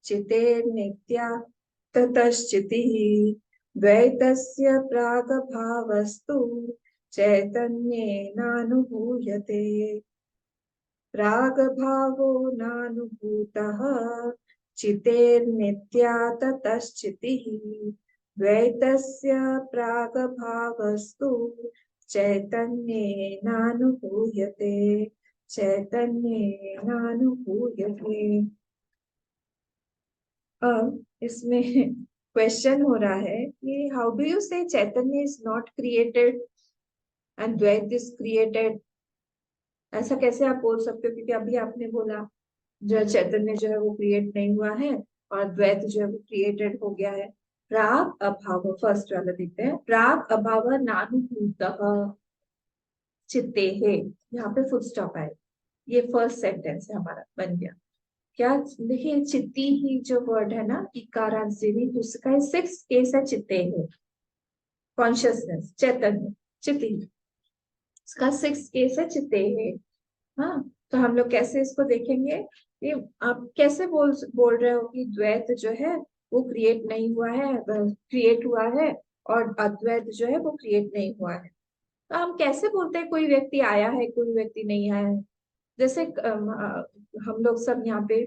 S1: चितेर्नित्या ततश्चितिः, द्वैतस्य प्रागभावस्तु चैतन्येनानुभूयते। प्रागभावो नानुभूतः चितेर्नित्या ततश्चितिः, द्वैतस्य प्रागभावस्तु चैतन्येनानुभूयते, चैतन्येनानुभूयते। अब इसमें क्वेश्चन हो रहा है कि हाउ डू यू से चैतन्य इज नॉट क्रिएटेड एंड द्वैत इज क्रिएटेड। ऐसा कैसे आप बोल सकते हो, क्योंकि अभी आपने बोला जो चैतन्य जो है वो क्रिएट नहीं हुआ है और द्वैत जो है वो क्रिएटेड हो गया है। प्राग अभाव, फर्स्ट वाला देखते हैं, प्राग अभाव नानुभूत चित्ते है, यहाँ पे फुल स्टॉप आए। ये फर्स्ट सेंटेंस है हमारा, बन गया। क्या, देखिए चित्ती ही जो वर्ड है ना, इकारांत उसका सिक्स केस है, चित्ते है, कॉन्शियसनेस, चैतन्य, चित्ती, इसका सिक्स केस है, चित्ते है। हाँ, तो हम लोग कैसे इसको देखेंगे? ये आप कैसे बोल रहे हो कि द्वैत जो है वो क्रिएट नहीं हुआ है, क्रिएट हुआ है, और अद्वैत जो है वो क्रिएट नहीं हुआ है। तो हम कैसे बोलते हैं कोई व्यक्ति आया है, कोई व्यक्ति नहीं आया है? जैसे हम लोग सब यहाँ पे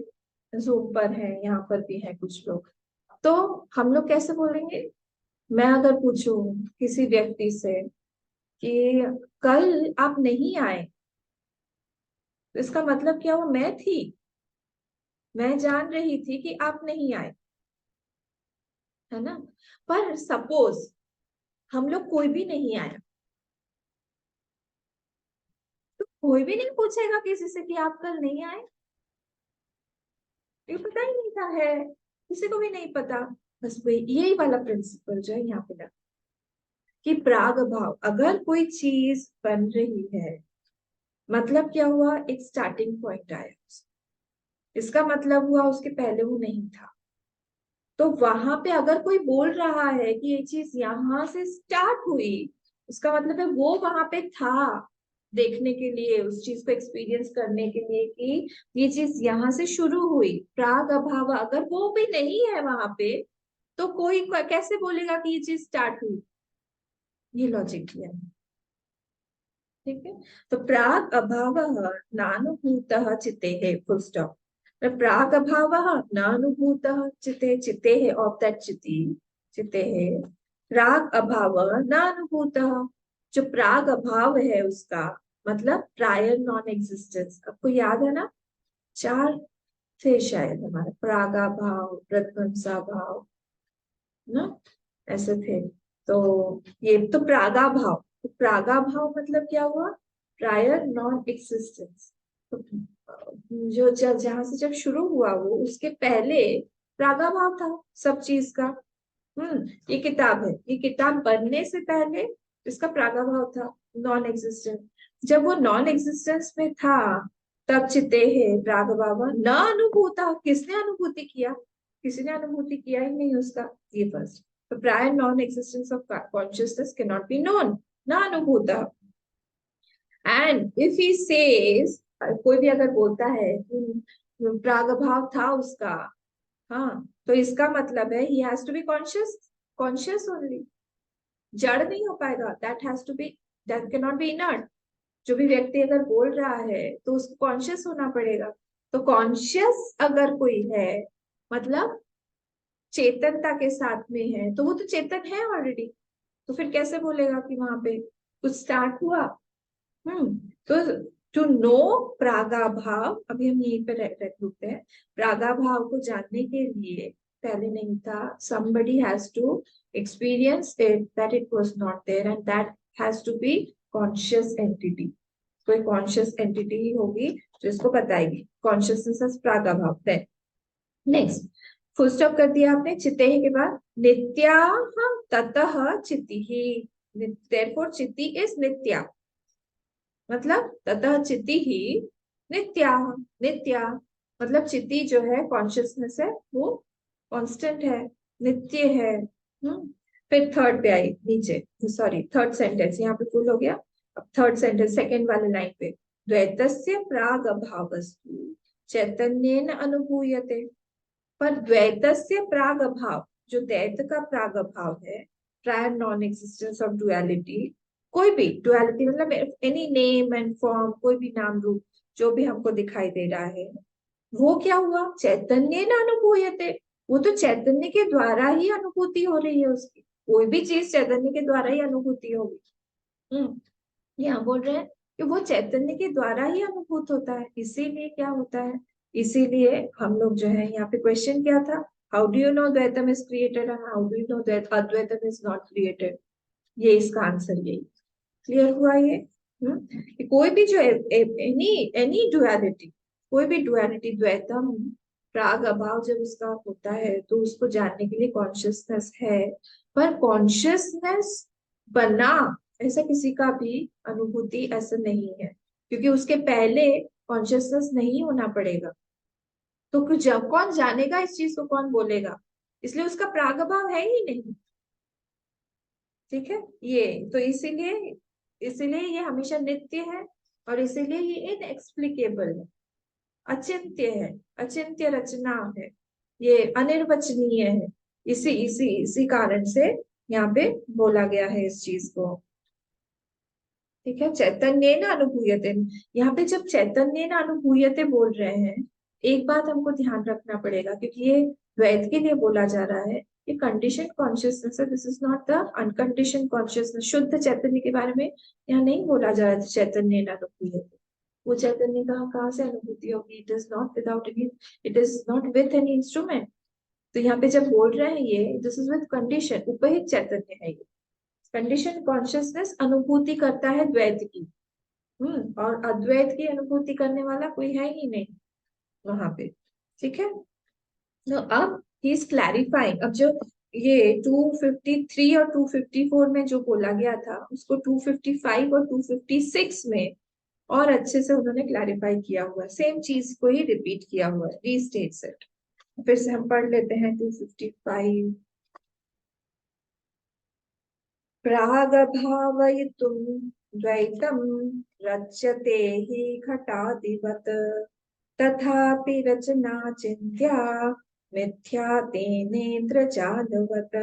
S1: जूम पर हैं, यहाँ पर भी हैं कुछ लोग, तो हम लोग कैसे बोलेंगे? मैं अगर पूछूं किसी व्यक्ति से कि कल आप नहीं आए, तो इसका मतलब क्या हुआ? मैं थी, मैं जान रही थी कि आप नहीं आए, है ना। पर सपोज हम लोग कोई भी नहीं आया, तो कोई भी नहीं पूछेगा किसी से कि आप कल नहीं आए, ये पता ही नहीं था, है किसी को भी नहीं पता। बस वही, यही वाला प्रिंसिपल जो है यहाँ पे लगा कि प्राग भाव, अगर कोई चीज बन रही है, मतलब क्या हुआ? एक स्टार्टिंग पॉइंट आया, इसका मतलब हुआ उसके पहले वो नहीं था। तो वहां पे अगर कोई बोल रहा है कि ये चीज यहाँ से स्टार्ट हुई, उसका मतलब है वो वहां पे था देखने के लिए, उस चीज को एक्सपीरियंस करने के लिए कि ये चीज यहाँ से शुरू हुई। प्राग अभाव, अगर वो भी नहीं है वहां पे, तो कोई कैसे बोलेगा कि ये चीज स्टार्ट हुई? ये लॉजिक किया, ठीक है। तो प्राग अभाव नानुभूत चिते, फुल स्टॉप। प्राग अभाव नानुभूत चिते, चिते ऑफ दैट चिति, चिते प्राग अभाव नानुभूत, जो प्राग अभाव है उसका मतलब प्रायर नॉन एग्जिस्टेंस। आपको याद है ना, चार थे शायद हमारे, प्रागा भाव, प्रध्वंसा भाव, ना, ऐसे थे। तो ये तो प्रागा भाव, तो प्रागा भाव मतलब क्या हुआ? Prior non existence. तो जो जहां से जब शुरू हुआ वो, उसके पहले प्रागा भाव था सब चीज का। ये किताब है, ये किताब बनने से पहले इसका प्रागा भाव था, नॉन एग्जिस्टेंस। जब वो नॉन एग्जिस्टेंस में था, तब चिते है प्राग भाव न अनुभूता, किसने अनुभूति किया? किसी ने अनुभूति किया ही नहीं उसका, ये फर्स्ट। तो prior non existence of consciousness can not be known, न अनुभूता। एंड इफ ही सेज, कोई भी अगर बोलता है कि प्रागभाव था उसका, हाँ, तो इसका मतलब है he has to be conscious, conscious only, जड़ नहीं हो पाएगा। That has to be, that can not be inert. जो भी व्यक्ति अगर बोल रहा है तो उसको कॉन्शियस होना पड़ेगा। तो कॉन्शियस अगर कोई है, मतलब चेतनता के साथ में है, तो वो तो चेतन है ऑलरेडी। तो फिर कैसे बोलेगा कि वहां पे कुछ स्टार्ट हुआ? तो टू नो प्रागाभाव, अभी हम यहीं पे रुकते हैं। प्रागाभाव को जानने के लिए, पहले नहीं था, somebody has to experience it that it was not there, and that has to be conscious entity। कोई कॉन्शियस एंटिटी ही होगी जो इसको बताएगी, कॉन्शियसनेस प्रागाभाव। देन नेक्स्ट, फुल स्टॉप कर दिया आपने चिते के बाद, नित्या ततः चिति ही, देयरफॉर चिति इज नित्या, मतलब ततः चिति ही नित्या, नित्या मतलब चिति जो है, कॉन्शियसनेस है, वो कांस्टेंट है, नित्य है। फिर थर्ड पे आई नीचे, सॉरी थर्ड सेंटेंस यहाँ पे फुल हो गया। अब थर्ड सेंटेंस सेकेंड वाले लाइन पे, द्वैतस्य प्राग अभावस्तु चैतन्येन अनुभूयते। पर द्वैतस्य प्राग अभाव, जो द्वैत का प्राग अभाव है, prior non existence of duality, कोई भी डुअलिटी मतलब एनी नेम एंड फॉर्म, कोई भी नाम रूप जो भी हमको दिखाई दे रहा है, वो क्या हुआ? चैतन्य न अनुभूयते, वो तो चैतन्य के द्वारा ही अनुभूति हो रही है उसकी। कोई भी चीज चैतन्य के द्वारा ही अनुभूति होगी। यहाँ बोल रहे हैं कि वो चैतन्य के द्वारा ही अनुभूत होता है, इसीलिए क्या होता है, इसीलिए हम लोग जो है यहाँ पे क्वेश्चन क्या था, हाउ डू यू नो द्वैतम is created and how do you know that अद्वैतम इज नॉट क्रिएटेड? ये इसका आंसर यही। क्लियर हुआ ये? कि कोई भी जो एनी एनी डुअलिटी, कोई भी डुअलिटी, द्वैतम, प्राग अभाव जब उसका होता है तो उसको जानने के लिए कॉन्शियसनेस है। पर कॉन्शियसनेस बना ऐसा किसी का भी अनुभूति ऐसा नहीं है, क्योंकि उसके पहले कॉन्शियसनेस नहीं होना पड़ेगा। तो जब कौन जानेगा इस चीज को, कौन बोलेगा? इसलिए उसका प्रागभाव है ही नहीं। ठीक है, ये तो इसीलिए इसीलिए ये हमेशा नित्य है, और इसीलिए ये इनएक्सप्लिकेबल है, अचिंत्य है, अचिंत्य रचना है, ये अनिर्वचनीय है। इसी इसी इसी कारण से यहाँ पे बोला गया है इस चीज को। ठीक है, चैतन्य न अनुभूयते, यहाँ पे जब चैतन्य न अनुभूयते बोल रहे हैं, एक बात हमको ध्यान रखना पड़ेगा, क्योंकि ये द्वैत के लिए बोला जा रहा है। ये कंडीशन कॉन्शियसनेस है, this is not the uncondition consciousness. शुद्ध चैतन्य के बारे में यहाँ नहीं बोला जा रहा है चैतन्य न अनुभूयते। वो चैतन्य कहाँ से अनुभूति होगी? It is not without any, it is not with any instrument. तो यहाँ पे जब बोल रहे हैं ये, दिस इज विथ कंडीशन, उपहित चैतन्य है ये। कंडीशन कॉन्शियसनेस अनुभूति करता है द्वैत की। और अद्वैत की अनुभूति करने वाला कोई है ही नहीं वहां पे। ठीक है, तो अब ही इज क्लैरिफाइंग। अब जो ये 253 और 254 में जो बोला गया था, उसको 255 और 256 में और अच्छे से उन्होंने क्लैरिफाई किया हुआ है। सेम चीज को ही रिपीट किया हुआ है, रीस्टेट सेट। फिर से हम पढ़ लेते हैं 255। प्रागभावयितुं द्वैतं रच्यते हि घटादिवत्, तथापि रचना चिन्त्या मिथ्या तेनेन्द्रजालवत्।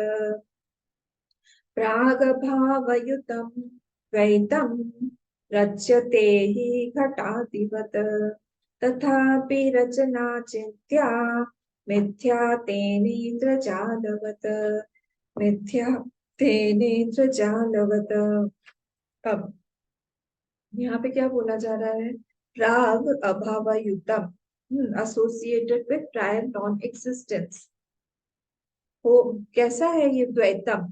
S1: प्रागभावयुतं द्वैतं रच्यते हि घटादिवत्, तथापि रचना चिन्त्या मिथ्या तेनेन्द्रजालवत्, मिथ्या तेनेन्द्रजालवत्। अब यहाँ पे क्या बोला जा रहा है? प्राग अभावयुतम, associated with prior non existence. वो कैसा है ये द्वैतम?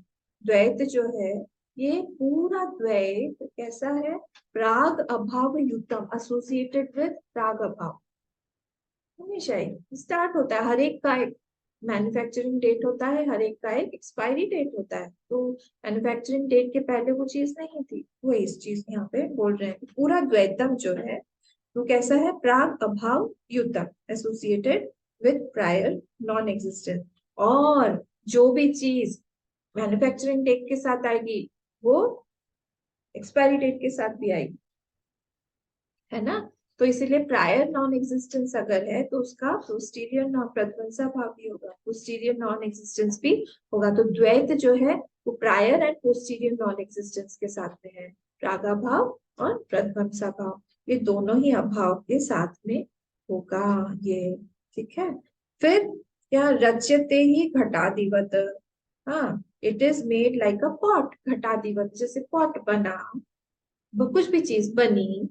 S1: द्वैत जो है, ये पूरा द्वैत कैसा है? प्राग अभाव युतम, एसोसिएटेड विथ प्राग अभाव। हमेशा ही स्टार्ट होता है, हर एक का एक मैन्युफैक्चरिंग डेट होता है, हर एक का एक एक्सपायरी डेट होता है। तो मैन्युफैक्चरिंग डेट के पहले वो चीज नहीं थी, वो इस चीज यहाँ पे बोल रहे हैं कि पूरा द्वैतम जो है वो कैसा है? प्राग अभाव युतम, associated with prior non existence. और जो भी चीज मैन्युफैक्चरिंग डेट के साथ आएगी, वो एक्सपायरी डेट के साथ भी आएगी, है ना? तो इसीलिए प्रायर नॉन एग्जिस्टेंस अगर है तो उसका पोस्टीरियर नॉन प्रध्वंसा भाव भी होगा, पोस्टीरियर नॉन एग्जिस्टेंस भी होगा। तो द्वैत जो है वो prior and posterior non existence के साथ में है, प्रागा भाव और प्रध्वंसा भाव, ये दोनों ही अभाव के साथ में होगा ये। ठीक है, फिर क्या? रच्यते ही घटादिवत, हाँ, it is made like a pot. घटादिवत जैसे पॉट बना, वो कुछ भी चीज बनी,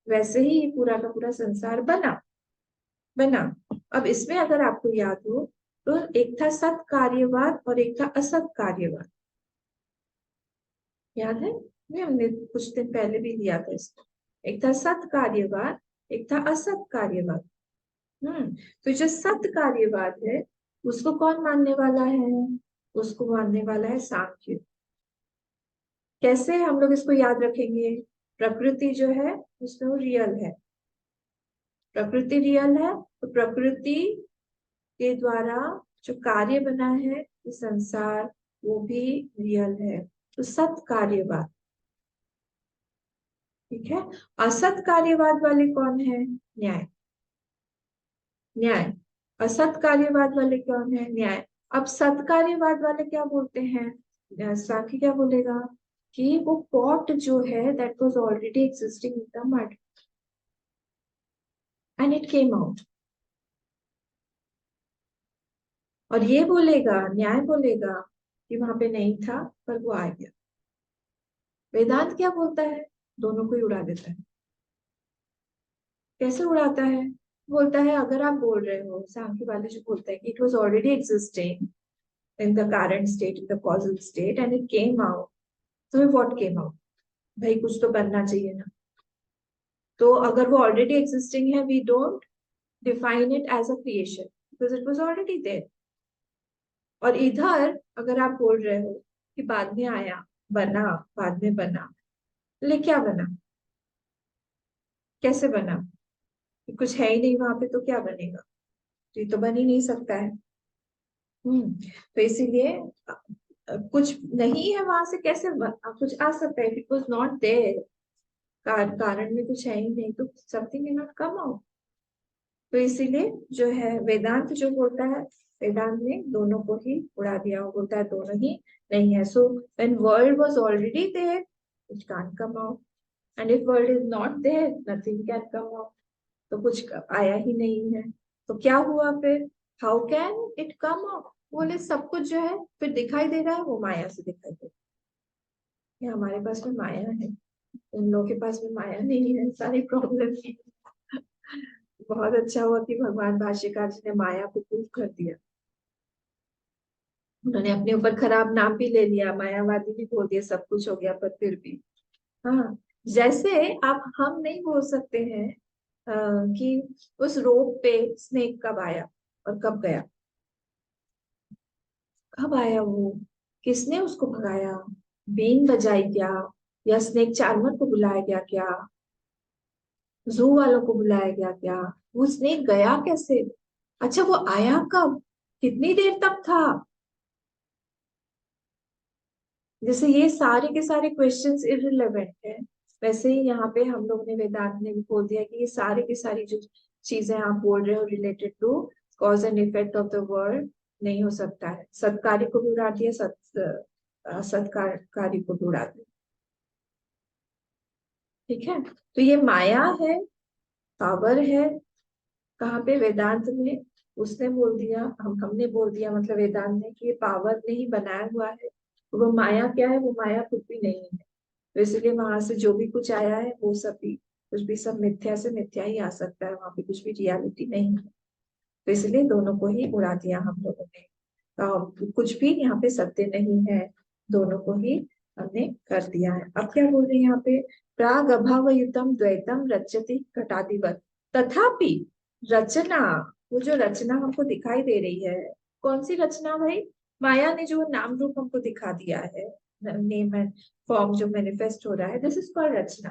S1: वैसे ही ये पूरा का पूरा संसार बना बना। अब इसमें अगर आपको याद हो तो एक था सत कार्यवाद और एक था असत कार्यवाद। याद है? ये हमने कुछ दिन पहले भी लिया था इसको। एक था सत कार्यवाद, एक था असत कार्यवाद। तो जो सत कार्यवाद है उसको कौन मानने वाला है? उसको मानने वाला है सांख्य। कैसे हम लोग इसको याद रखेंगे? प्रकृति जो है उसमें वो रियल है, प्रकृति रियल है, तो प्रकृति के द्वारा जो कार्य बना है ये संसार, वो भी रियल है। तो सत कार्यवाद। ठीक है, असत कार्यवाद वाले कौन है? न्याय। न्याय। असत कार्यवाद वाले कौन है? न्याय। अब सत कार्यवाद वाले क्या बोलते हैं? सांख्य क्या बोलेगा कि वो पॉट जो है that was already existing in the mud and it came out. और ये बोलेगा, न्याय बोलेगा कि वहां पे नहीं था पर वो आ गया। वेदांत क्या बोलता है? दोनों को ही उड़ा देता है। कैसे उड़ाता है? बोलता है अगर आप बोल रहे हो, सांख्य वाले जो बोलते हैं कि it was already existing in the current state, in the causal state and it came out, तो व्हाट केम आउट, भाई कुछ तो बनना चाहिए ना। तो अगर वो ऑलरेडी एग्जिस्टिंग है, we don't define it as a creation because it was already there. और इधर अगर आप बोल रहे हो कि बाद में आया, बना, बाद में बना, ले क्या बना, कैसे बना, कुछ है ही नहीं वहां पे तो क्या बनेगा, तो ये तो बन ही नहीं सकता है। तो इसीलिए कुछ नहीं है वहां से कैसे कुछ आ सकता है, इट वाज नॉट देयर, कारण में कुछ है ही नहीं तो something can not come out. तो इसीलिए जो है वेदांत जो बोलता है, वेदांत ने दोनों को ही उड़ा दिया, वो बोलता है दोनों ही नहीं है। So when world was already there it can't come out, and if world is not there nothing can come out. तो कुछ आया ही नहीं है तो क्या हुआ फिर, how can it come out. बोले सब कुछ जो है फिर दिखाई दे रहा है वो माया से दिखाई दे रहा है, ये हमारे पास में माया है, उन लोगों के पास में माया नहीं है, सारी प्रॉब्लम है। बहुत अच्छा हुआ कि भगवान भाष्यकार जी ने माया को प्रूव कर दिया, उन्होंने अपने ऊपर खराब नाम भी ले लिया, मायावादी भी बोल दिया, सब कुछ हो गया, पर फिर भी हाँ। जैसे आप हम नहीं बोल सकते हैं कि उस रोप पे स्नेक कब आया और कब गया, कब आया वो, किसने उसको भगाया, बीन बजाई क्या, या स्नेक चार्मर को बुलाया गया क्या, जू वालों को बुलाया गया क्या, वो स्नेक गया कैसे, अच्छा वो आया कब, कितनी देर तक था। जैसे ये सारे के सारे क्वेश्चंस इररिलेवेंट है, वैसे ही यहाँ पे हम लोग ने वेदांत ने भी बोल दिया कि ये सारे की सारी जो चीजें आप बोल रहे हो related to cause and effect of the world नहीं हो सकता है, सत्कार्य को भी उड़ा दिया, सत्कारकारी को भी उड़ा दिया। ठीक है, तो ये माया है, पावर है, कहाँ पे वेदांत में, उसने बोल दिया, हमने बोल दिया मतलब वेदांत ने कि ये पावर ने ही बनाया हुआ है, वो माया क्या है, वो माया कुछ भी नहीं है। तो इसलिए वहां से जो भी कुछ आया है वो सब भी कुछ भी सब मिथ्या से मिथ्या ही आ सकता है, वहां पे कुछ भी रियलिटी नहीं है। तो इसलिए दोनों को ही उड़ा दिया हम लोगों ने, कुछ भी यहाँ पे सत्य नहीं है, दोनों को ही हमने कर दिया है। अब क्या बोल रहे हैं यहाँ पे, प्राग अभावयुतम द्वैतम रचति घटादिवत, तथापि रचना, वो जो रचना हमको दिखाई दे रही है, कौन सी रचना भाई, माया ने जो नाम रूप हमको दिखा दिया है, नेम एंड फॉर्म जो मैनिफेस्ट हो रहा है, दिस इज कॉल्ड रचना,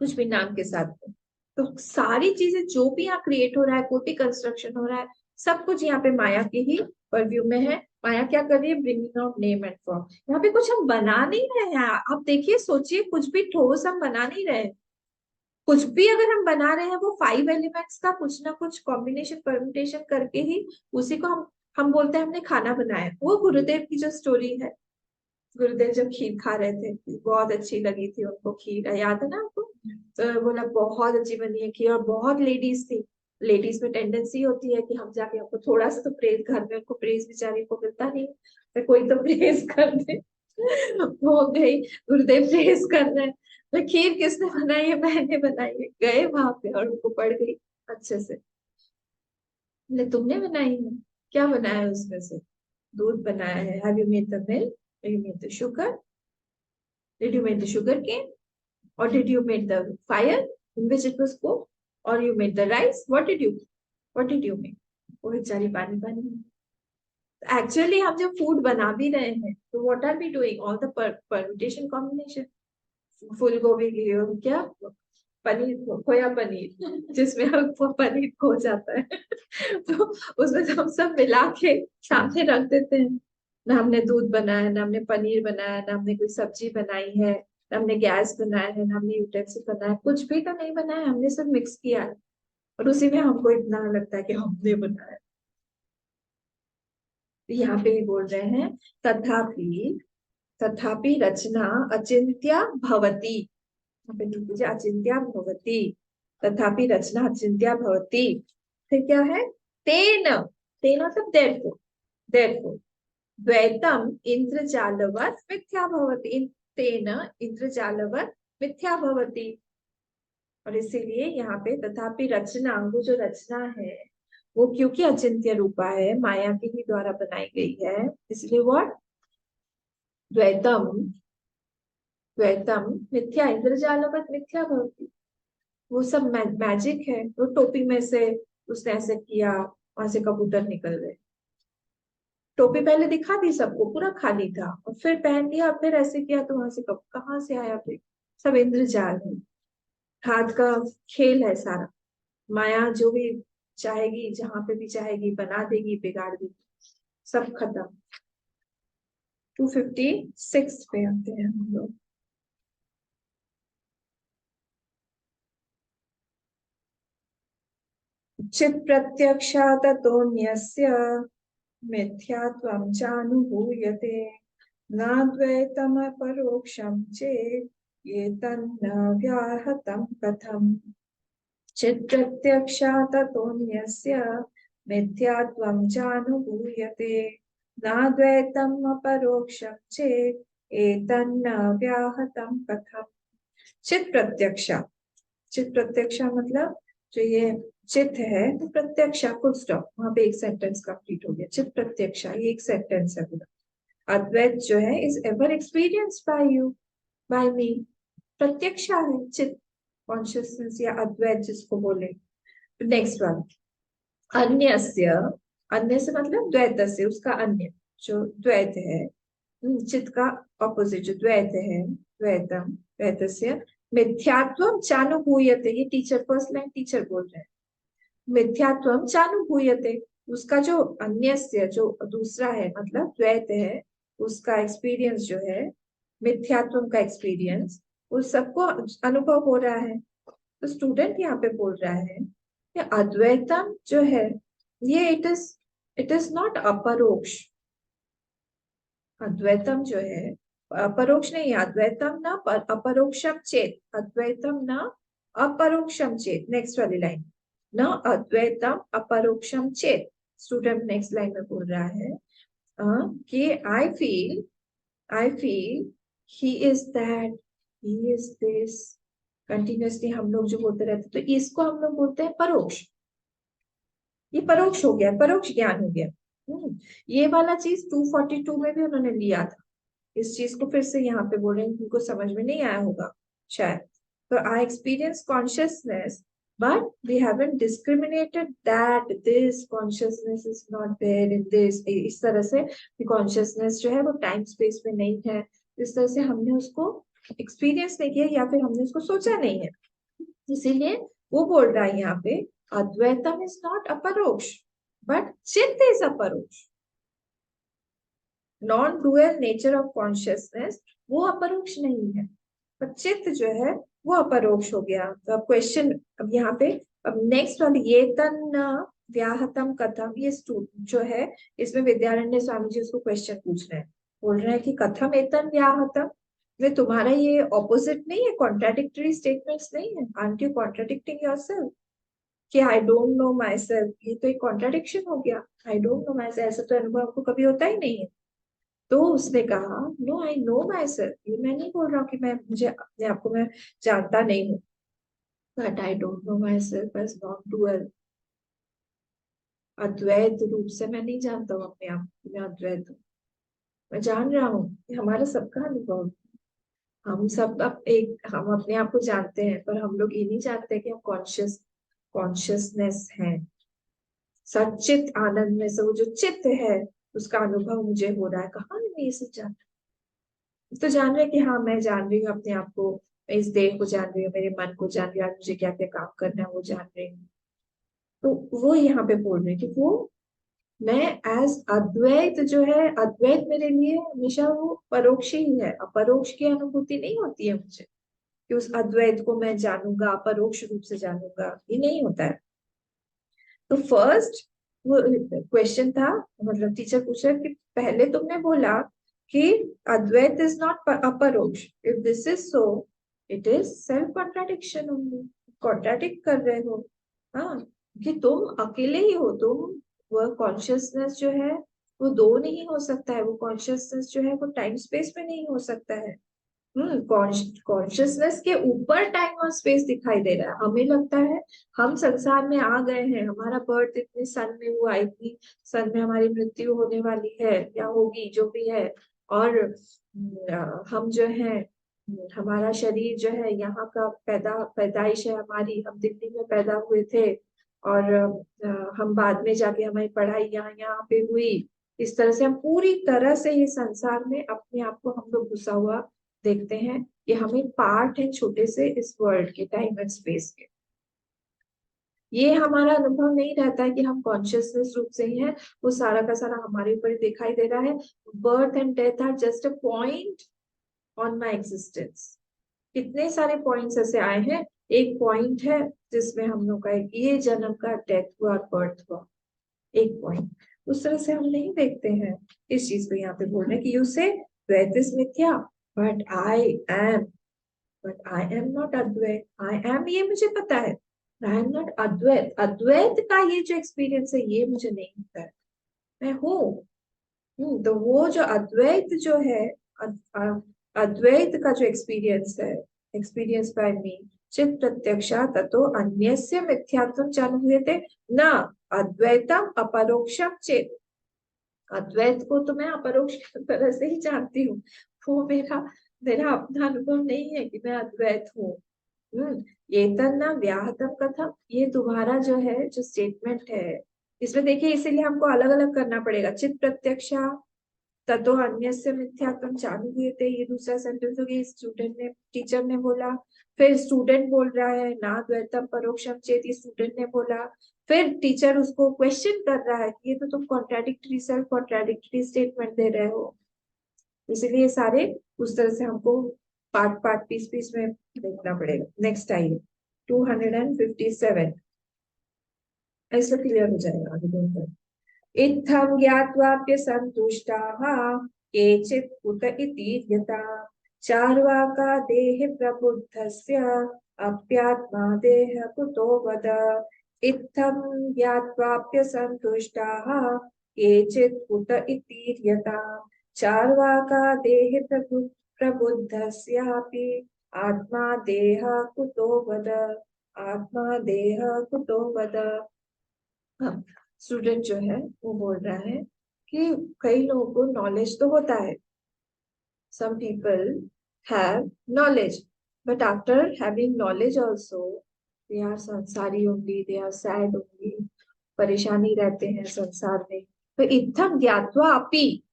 S1: कुछ भी नाम के साथ में। तो सारी चीजें जो भी यहाँ क्रिएट हो रहा है, कोई भी कंस्ट्रक्शन हो रहा है, सब कुछ यहाँ पे माया के ही परव्यू में है। माया क्या कर रही है, bringing out name and form, यहाँ पे कुछ हम बना नहीं रहे हैं। आप देखिए सोचिए, कुछ भी ठोस हम बना नहीं रहे हैं, कुछ भी अगर हम बना रहे हैं वो 5 एलिमेंट्स का कुछ ना कुछ कॉम्बिनेशन परम्यूटेशन करके ही उसी को हम बोलते हैं हमने खाना बनाया। वो गुरुदेव की जो स्टोरी है, गुरुदेव जब खीर खा रहे थे, बहुत अच्छी लगी थी उनको खीर, याद है ना आपको, तो बोला बहुत अच्छी बनी है खीर, और बहुत लेडीज थी, लेडीज में टेंडेंसी होती है कि हम जाके हमको थोड़ा सा तो प्रेज, घर में उनको प्रेज बेचारी को मिलता नहीं, तो कोई तो प्रेज कर दे। वो गई, गुरुदेव प्रेज कर रहे हैं, तो खीर किसने बनाई है, मैंने बनाई है, गए वहां पे और उनको पड़ गई अच्छे से, बोले तुमने बनाई है, क्या बनाया है उसमें से, दूध बनाया है, have you made the milk, you made the sugar, did you make the sugar cane, or did you make the fire in which it was cooked, or you made the rice, what did you make, वो बेचारी पानी पानी। Actually हम जब food बना भी रहे हैं तो what are we doing, all the permutation combination, फूल गोभी की क्या, पनीर, खोया पनीर, जिसमें हम पनीर खो जाता है। तो उसमें तो हम सब मिला के सामने रख देते हैं, ना हमने दूध बनाया, ना हमने पनीर बनाया, ना हमने कोई सब्जी बनाई है, ना हमने गैस बनाया है, ना हमने यूटेंसिल बनाया, कुछ भी तो नहीं बनाया, हमने सब मिक्स किया है, और उसी में हमको इतना लगता है कि हमने बनाया। यहाँ पे भी बोल रहे हैं, तथापि, तथापि रचना अचिंत्या भवति, यहाँ पे लिख दीजिए अचिंत्या भवति, तथापि रचना अचिंत्या भवति। फिर क्या है, तेन, तेन मतलब देयरफॉर, देयरफॉर द्वैतम इंद्रजालवत मिथ्या भवति, तेन इंद्रजालवत मिथ्या भवति। और इसीलिए यहाँ पे तथापि रचना, वो जो रचना है वो क्योंकि अचिंत्य रूपा है, माया के ही द्वारा बनाई गई है, इसलिए व्हाट, द्वैतम, द्वैतम मिथ्या इंद्रजालवत मिथ्या भवति। वो सब मैजिक है। वो टोपी में से उसने ऐसे किया, वहां से कबूतर निकल गए। टोपी पहले दिखा दी सबको, पूरा खाली था, और फिर पहन लिया, फिर ऐसे किया तो वहां से कहाँ से आया फिर। सब इंद्रजाल है, हाथ का खेल है सारा। माया जो भी चाहेगी, जहां पे भी चाहेगी बना देगी, बिगाड़ देगी, सब खत्म। 256 पे आते हैं हम लोग। चित प्रत्यक्षाततोऽन्यस्य मिथ्यात्वं चानुभूयते, नाद्वैतमपरोक्षं चेत् एतन्न व्याहतं कथम्। चित् प्रत्यक्षाततोऽन्यस्य मिथ्यात्वं चानुभूयते, नाद्वैतम् अपरोक्षं चेत् एतन्न व्याहतं कथम्। चित् प्रत्यक्षा, चित प्रत्यक्षा मतलब जो ये चित है तो प्रत्यक्षा, फुल स्टॉप, वहां पे एक सेंटेंस कंप्लीट हो गया। चित प्रत्यक्षा, ये एक सेंटेंस है पूरा। अद्वैत जो है is ever experience by you, by me. प्रत्यक्षा है चित, कॉन्शियसनेस या अद्वैत जिसको बोले। नेक्स्ट वन, अन्यस्य, अन्य से मतलब द्वैत से, उसका अन्य जो द्वैत है, चित का ऑपोजिट जो द्वैत है, द्वैतम, द्वैतस्य मिथ्यात्वम चानुभूयते। ये टीचर, फर्स्ट लाइन टीचर बोल रहे हैं। मिथ्यात्वम चानुभूयते, उसका जो अन्यस्य जो दूसरा है मतलब द्वैत है, उसका एक्सपीरियंस जो है, मिथ्यात्वम का एक्सपीरियंस, उस सबको अनुभव हो रहा है। तो स्टूडेंट यहाँ पे बोल रहा है कि अद्वैतम जो है ये इट इज नॉट अपरोक्ष। अद्वैतम जो है अपरोक्ष नहीं है। अद्वैतम न अपरोक्षम चेत, अद्वैतम न अपरोक्षम चेत। नेक्स्ट वाली लाइन, न अद्वैतम अपरोक्षम चेत। स्टूडेंट नेक्स्ट लाइन में बोल रहा है कि I feel he is that, he is this. Continuously हम लोग जो बोलते रहते, तो इसको हम लोग बोलते हैं परोक्ष। ये परोक्ष हो गया, परोक्ष ज्ञान हो गया। ये वाला चीज 242 में भी उन्होंने लिया था। इस चीज को फिर से यहाँ पे बोल रहे हैं, उनको समझ में नहीं आया होगा शायद। तो I experience consciousness, but we haven't discriminated that this consciousness is not there in this, इस तरह से कि कॉन्शियसनेस जो है वो टाइम स्पेस में नहीं है, इस तरह से हमने उसको एक्सपीरियंस नहीं किया या फिर हमने उसको सोचा नहीं है। इसीलिए वो बोल रहा है यहाँ पे अद्वैतम इज नॉट अपरोक्ष बट चित्त इज अपरोक्ष। Non dual nature of consciousness वो अपरोक्ष नहीं है, पर चित्त जो है वो अपरोक्ष हो गया। तो अब क्वेश्चन, अब यहाँ पे अब नेक्स्ट वाली, ये तन व्याहतम कथम, ये जो है इसमें विद्यारण्य स्वामी जी उसको क्वेश्चन पूछ रहे हैं। बोल रहे हैं कि कथम एतन व्याहतम, वे तुम्हारा ये ऑपोजिट नहीं है, कॉन्ट्राडिक्टरी स्टेटमेंट्स नहीं है। आरंट यू कॉन्ट्राडिक्टिंग योरसेल्फ कि आई डोंट नो माई सेल्फ, ये तो एक कॉन्ट्राडिक्शन हो गया। आई डोंट नो माई सेल्फ, ऐसा तो अनुभव आपको कभी होता ही नहीं है। तो उसने कहा no I know myself, ये मैं नहीं बोल रहा हूँ कि मैं, मुझे अपने आप को मैं जानता नहीं हूँ, but I don't know myself as not dual. अद्वैत रूप से मैं नहीं जानता हूँ अपने आप को, मैं अद्वैत हूँ। मैं जान रहा हूँ, ये हमारा सबका अनुभव है। हम सब अब एक, हम अपने आप को जानते हैं, पर हम लोग ये नहीं जानते कि हम कॉन्शियसनेस है। सचित आनंद में से वो जो चित्त है उसका अनुभव मुझे हो रहा है। कहाँ मैं ये सब जानता, तो जान रहे कि हाँ मैं जान रही हूँ अपने आप को, मैं इस देह को जान रही हूँ, मेरे मन को जान रही हूँ, मुझे क्या क्या काम करना है वो जान रही हूँ। तो वो यहाँ पे बोल रहे हैं कि वो मैं एज अद्वैत जो है, अद्वैत मेरे लिए हमेशा वो परोक्ष ही है, अपरोक्ष की अनुभूति नहीं होती है मुझे कि उस अद्वैत को मैं जानूंगा, अपरोक्ष रूप से जानूंगा, ये नहीं होता है। तो फर्स्ट वो क्वेश्चन था, मतलब टीचर पूछ रहे कि पहले तुमने बोला कि अद्वैत इज नॉट अपरोक्ष, if this is so it is self contradiction only, contradict कर रहे हो। हाँ, कि तुम अकेले ही हो, तुम, वो कॉन्शियसनेस जो है वो दो नहीं हो सकता है, वो कॉन्शियसनेस जो है वो टाइम स्पेस में नहीं हो सकता है। कॉन्शियसनेस के ऊपर टाइम और स्पेस दिखाई दे रहा है। हमें लगता है हम संसार में आ गए हैं, हमारा बर्थ इतने सन में हुआ, इतनी सन में हमारी मृत्यु होने वाली है या होगी, जो भी है। और हम जो है, हमारा शरीर जो है यहाँ का पैदाइश है हमारी, हम दिल्ली में पैदा हुए थे। और हम बाद में जाके हमारी पढ़ाई यहाँ यहाँ पे हुई। इस तरह से हम पूरी तरह से ये संसार में अपने आप को हम लोग घुसा हुआ देखते हैं कि हम एक पार्ट है छोटे से इस वर्ल्ड के, टाइम एंड स्पेस के। ये हमारा अनुभव नहीं रहता है कि हम कॉन्शियसनेस रूप से ही है, वो सारा का सारा हमारे ऊपर ही दिखाई दे रहा है। Birth and death are just a point on my existence. कितने सारे पॉइंट्स ऐसे आए हैं, एक पॉइंट है जिसमें हम लोग का ये जन्म का डेथ हुआ और बर्थ हुआ, एक पॉइंट। उस तरह से हम नहीं देखते हैं इस चीज को। यहाँ पे बोल रहे हैं कि यू से द्वैत इज मिथ्या, but I am, but I am not Advaita. I am, ये मुझे पता है, आई एम नॉट अद्वैत। अद्वैत का ये जो एक्सपीरियंस है ये मुझे नहीं होता है, मैं हूँ। तो वो जो अद्वैत जो है, अद्वैत का जो एक्सपीरियंस है, एक्सपीरियंस बाय मी चित प्रत्यक्षा ततो अन्यस्य मिथ्यात्वं जानुभूयते न अद्वैतम अपरोक्षम चेत। अद्वैत को तो मैं अपरोक्ष तरह से ही जानती हूँ, वो मेरा मेरा अपना अनुभव नहीं है कि मैं अद्वैत हूँ। ये तन्ना व्याहतम कथम, ये तुम्हारा जो है जो स्टेटमेंट है, इसमें देखिए इसीलिए हमको अलग अलग करना पड़ेगा। चित प्रत्यक्षा ततो अन्यस्य मिथ्यात्वं चानुभूयते, ये दूसरा सेंटेंस हो गया, स्टूडेंट ने, टीचर ने बोला। फिर स्टूडेंट बोल रहा है ना द्वैतम परोक्षम चेत, ये स्टूडेंट ने बोला। फिर टीचर उसको क्वेश्चन कर रहा है कि ये तो तुम कॉन्ट्राडिक्टरी, सेल्फ कॉन्ट्राडिक्टरी स्टेटमेंट दे रहे हो। इसीलिए सारे उस तरह से हमको पार्ट पार्ट पीस पीस में देखना पड़ेगा। नेक्स्ट आइए 257, ऐसा क्लियर हो जाएगा आगे बढ़कर। इत्थं ज्ञात्वाप्य संतुष्टाः केचित् उत इति यथा चार्वाका देह प्रबुद्धस्य अप्यात्मा देह कुतो वद। इत्थं ज्ञात्वाप्य संतुष्टाः केचित् उत इति यथा चार्वाका देह प्रबुद्धस्यापि आत्मा देह कुतो वद। आत्मा देह कुतो वद। हाँ, स्टूडेंट जो है वो बोल रहा है कि कई लोगों को नॉलेज तो होता है, some people have knowledge, but after having knowledge also they are sansari only, they are sad only, परेशानी रहते हैं संसार में। तो इत्थम ज्ञात्वा अपि,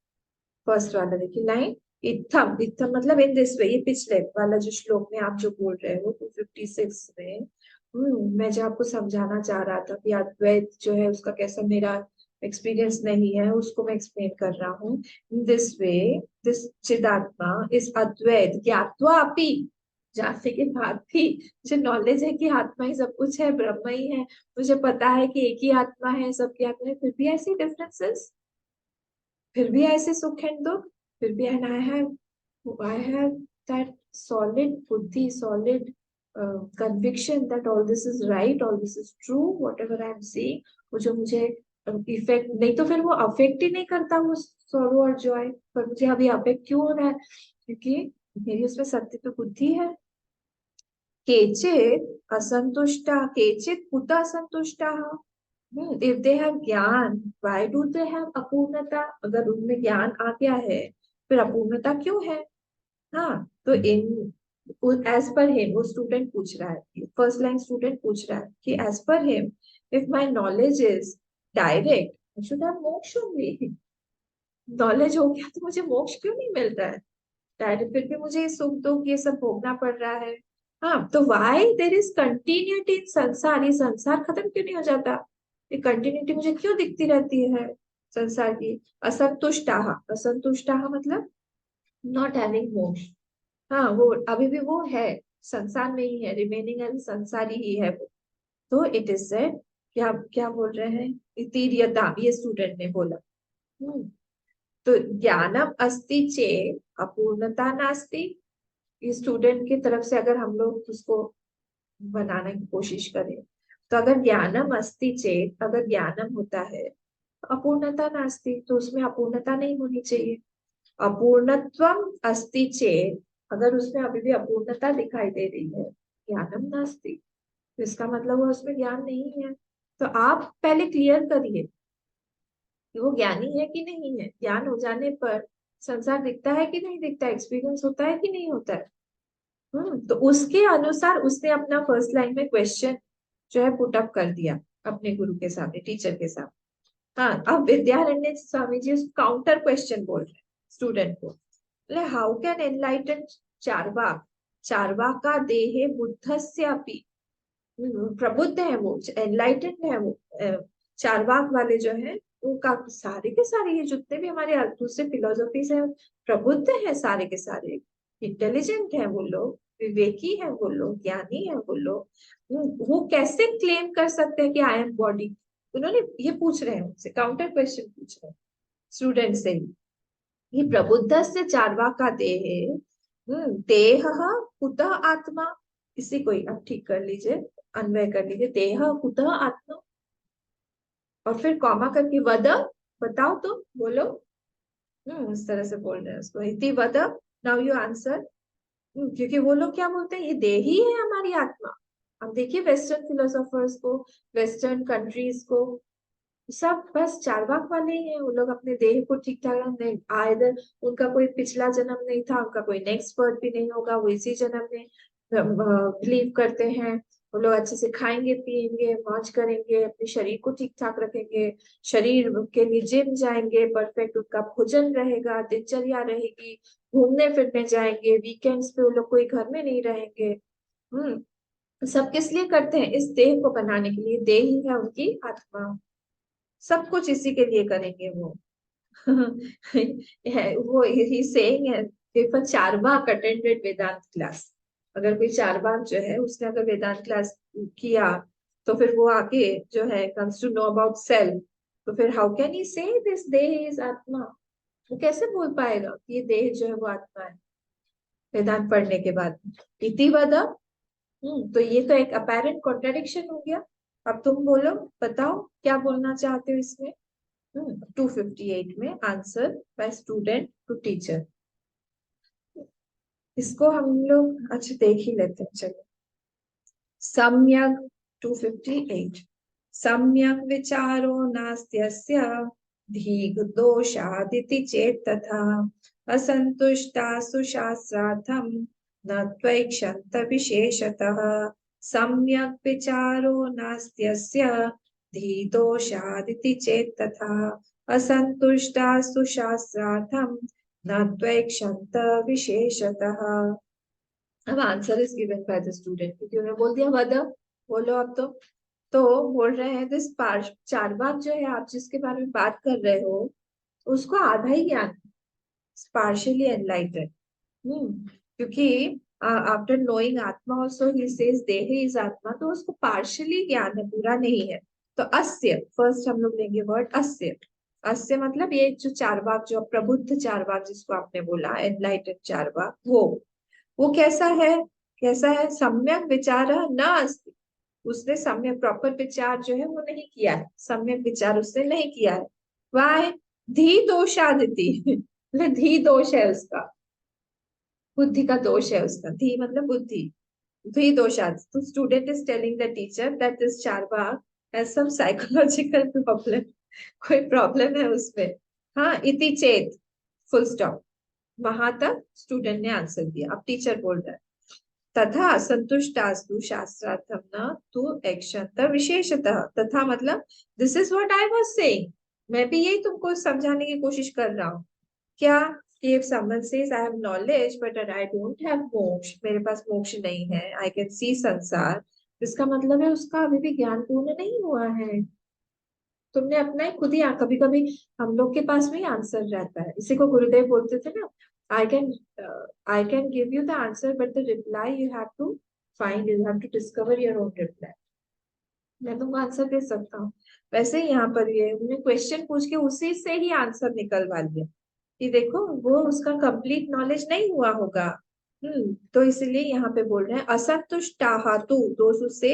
S1: फर्स्ट वाला देखिए लाइन, इत्थम, इत्थम मतलब इन दिस वे, ये पिछले वाला जो श्लोक में आप जो बोल रहे हो 256 में। मैं जो आपको समझाना चाह रहा था कि अद्वैत जो है उसका कैसा मेरा एक्सपीरियंस नहीं है, उसको मैं एक्सप्लेन कर रहा हूँ। दिस वे, दिस चिदात्मा इस अद्वैत ज्ञात्वा अपि, जानने के बाद भी मुझे नॉलेज है कि आत्मा ही सब कुछ है, ब्रह्म ही है, मुझे पता है कि एक ही आत्मा है, सबकी आत्मा है, फिर भी ऐसी डिफरेंसेस, फिर भी ऐसे सुख एंड दुख, फिर भी and I have that solid बुद्धि, solid conviction that all this is right, all this is true, whatever I am seeing. वो जो मुझे इफेक्ट, नहीं तो फिर वो अफेक्ट ही नहीं करता वो सॉरो और जॉय, पर मुझे अभी अफेक्ट क्यों हो रहा है? क्योंकि मेरी उसमें सत्य तो बुद्धि है। केचित असंतुष्टा, केचित कुत असंतुष्टा। if they have ज्ञान, why do they have अपूर्णता? अगर उनमें ज्ञान आ गया है फिर अपूर्णता क्यों है? हाँ, तो इन एज पर हिम, वो स्टूडेंट पूछ रहा है, फर्स्ट लाइन स्टूडेंट पूछ रहा है कि as per him if my knowledge is direct I should have moksha only. Knowledge हो गया तो मुझे मोक्ष क्यों नहीं मिल रहा है? डायरेक्ट फिर भी मुझे सुख दुख ये सब भोगना पड़ रहा है। हाँ, तो why there is continuity in संसार, ये संसार खत्म क्यों नहीं हो जाता? ये कंटिन्यूटी मुझे क्यों दिखती रहती है संसार की? असंतुष्टाह, असंतुष्टाह मतलब नॉट हैविंग मोक्ष। हाँ, वो अभी भी वो है, संसार में ही है, रिमेनिंग एज संसारी ही है वो। तो इट इज सेड, क्या क्या बोल रहे हैं, इतीर्यता, ये स्टूडेंट ने बोला। तो ज्ञानम अस्ति चेत अपूर्णता नास्ति। इस स्टूडेंट की तरफ से अगर हम लोग उसको बनाने की कोशिश करें, तो अगर ज्ञानम अस्ति चेत, अगर ज्ञानम होता है तो अपूर्णता नास्ति, तो उसमें अपूर्णता नहीं होनी चाहिए। अपूर्णत्वम अस्ति चेत अगर उसमें अभी भी अपूर्णता दिखाई दे रही है, ज्ञानम नास्ति, तो इसका मतलब वो उसमें ज्ञान नहीं है। तो आप पहले क्लियर करिए कि वो ज्ञानी है कि नहीं है। ज्ञान हो जाने पर संसार दिखता है कि नहीं दिखता, एक्सपीरियंस होता है कि नहीं होता है। तो उसके अनुसार उसने अपना फर्स्ट लाइन में क्वेश्चन जो है पुट अप कर दिया अपने गुरु के सामने, टीचर के सामने। हाँ, अब विद्यारण्य स्वामी जी काउंटर क्वेश्चन बोल रहे हैं स्टूडेंट को, बोले how can enlighten Charvaka, Charvaka का देहे बुद्धस्य अपि, प्रबुद्ध है वो, एनलाइटेंड है वो, चारवाक वाले जो है वो का सारे के सारे, ये जितने भी हमारे दूसरे फिलोसफीज है, प्रबुद्ध है सारे के सारे, इंटेलिजेंट है वो लोग, विवेकी है वो लोग, ज्ञानी है वो लोग। वो कैसे क्लेम कर सकते हैं कि आई एम बॉडी। उन्होंने ये पूछ रहे हैं उनसे, काउंटर क्वेश्चन पूछ रहे हैं स्टूडेंट से ही। ये प्रबुद्ध से चार्वाका देह, देह कुतः आत्मा, इसी को ही आप ठीक कर लीजिए, अन्वय कर लीजिए, देह कुतः आत्मा, और फिर कॉमा करके वद, बताओ तो बोलो। इस तरह से बोल रहे हैं उसको, इति वद, नाउ यू आंसर। क्योंकि वो लोग क्या बोलते हैं, ये देह ही है हमारी आत्मा। अब देखिए वेस्टर्न फिलोसोफर्स को, वेस्टर्न कंट्रीज को, सब बस चार्वाक वाले ही हैं। वो लोग अपने देह को ठीक ठाक नहीं, आइदर उनका कोई पिछला जन्म नहीं था, उनका कोई नेक्स्ट बर्थ भी नहीं होगा, वो इसी जन्म में बिलीव करते हैं। वो लोग अच्छे से खाएंगे पिएंगे मौज करेंगे, अपने शरीर को ठीक ठाक रखेंगे, शरीर के लिए जिम जाएंगे, परफेक्ट उनका भोजन रहेगा, दिनचर्या रहेगी, घूमने फिरने जाएंगे, वीकेंड्स पे वो लोग कोई घर में नहीं रहेंगे। सब किस लिए करते हैं, इस देह को बनाने के लिए। देह ही है उनकी आत्मा, सब कुछ इसी के लिए करेंगे वो। वो ही सेइंग है, if a Charvaka attended Vedanta class, अगर कोई चारवाक जो है उसने अगर वेदांत क्लास किया, तो फिर वो आगे जो है comes to know about self, तो फिर हाउ कैन ही से दिस देह इज आत्मा। वो कैसे बोल पाएगा कि ये देह जो है वो आत्मा है वेदांत पढ़ने के बाद। इति वद, तो ये तो एक अपेरेंट कॉन्ट्रडिक्शन हो गया। अब तुम बोलो, बताओ क्या बोलना चाहते हो इसमें। 258 में answer by student to teacher, इसको हम लोग अच्छा देख ही लेते हैं, चलो। सम्यक 258, सम्यक विचारो नास्त्यस्य धीग दोषादिति चेत तथा असंतुष्टासु शास्त्रार्थम न त्वैक्षन्त विशेषतः। सम्यक विचारो नास्त्यस्य धी दोषादिति चेत तथा असंतुष्टासु शास्त्रार्थम न त्वैक्षन्त विशेषतः। अब answer is given by the student, क्योंकि उन्होंने बोल दिया वद, बोलो अब तो बोल रहे हैं दिस चारवाक जो है आप जिसके बारे में बात कर रहे हो, उसको आधा ही ज्ञान, पार्शियली एनलाइटेड। क्योंकि आफ्टर नोइंग आत्मा ऑल्सो ही सेज देह इज आत्मा, तो उसको पार्शियली ज्ञान है, पूरा नहीं है। तो अस्य, फर्स्ट हम लोग लेंगे वर्ड अस्य। अस्य मतलब ये जो चारवाक, जो प्रबुद्ध चारवाक जिसको आपने बोला, एनलाइटेड चारवाक, वो कैसा है, कैसा है, सम्यक विचार न अस्ति, उसने सम्यक प्रॉपर विचार जो है वो नहीं किया है, सम्यक विचार उसने नहीं किया है। वाय, धी दोषादिति, धी दोष है उसका, बुद्धि का दोष है उसका, धी मतलब बुद्धि, धी दोषाद। तो student is telling the teacher that this Charvaka has some psychological problem, कोई प्रॉब्लम है उसमें। हाँ, इति चेत, फुल स्टॉप, वहां तक स्टूडेंट ने आंसर दिया। अब टीचर बोल रहा है, तथा असंतुष्टास्तु शास्त्रार्थम न तु एक्शंत विशेषतः। तथा मतलब this is what I was saying, मैं भी यही तुमको समझाने की कोशिश कर रहा हूँ। क्या, if someone says I have knowledge but I don't have मोक्ष, मेरे पास मोक्ष नहीं है, I can see संसार, इसका मतलब है उसका अभी भी ज्ञान पूर्ण नहीं हुआ है। तुमने अपना ही खुद ही, कभी कभी हम लोग के पास में ही आंसर रहता है। इसी को गुरुदेव बोलते थे ना, I can I can give you the answer but the reply you have to find, you have to discover your own reply. मैं तुमको आंसर दे सकता हूँ, वैसे ही यहाँ पर ये उन्हें क्वेश्चन पूछ के उसी से ही आंसर निकलवा लिया कि देखो वो उसका कंप्लीट नॉलेज नहीं हुआ होगा। तो इसलिए यहाँ पे बोल रहे हैं असंतुष्टाहातु, दोस्तों से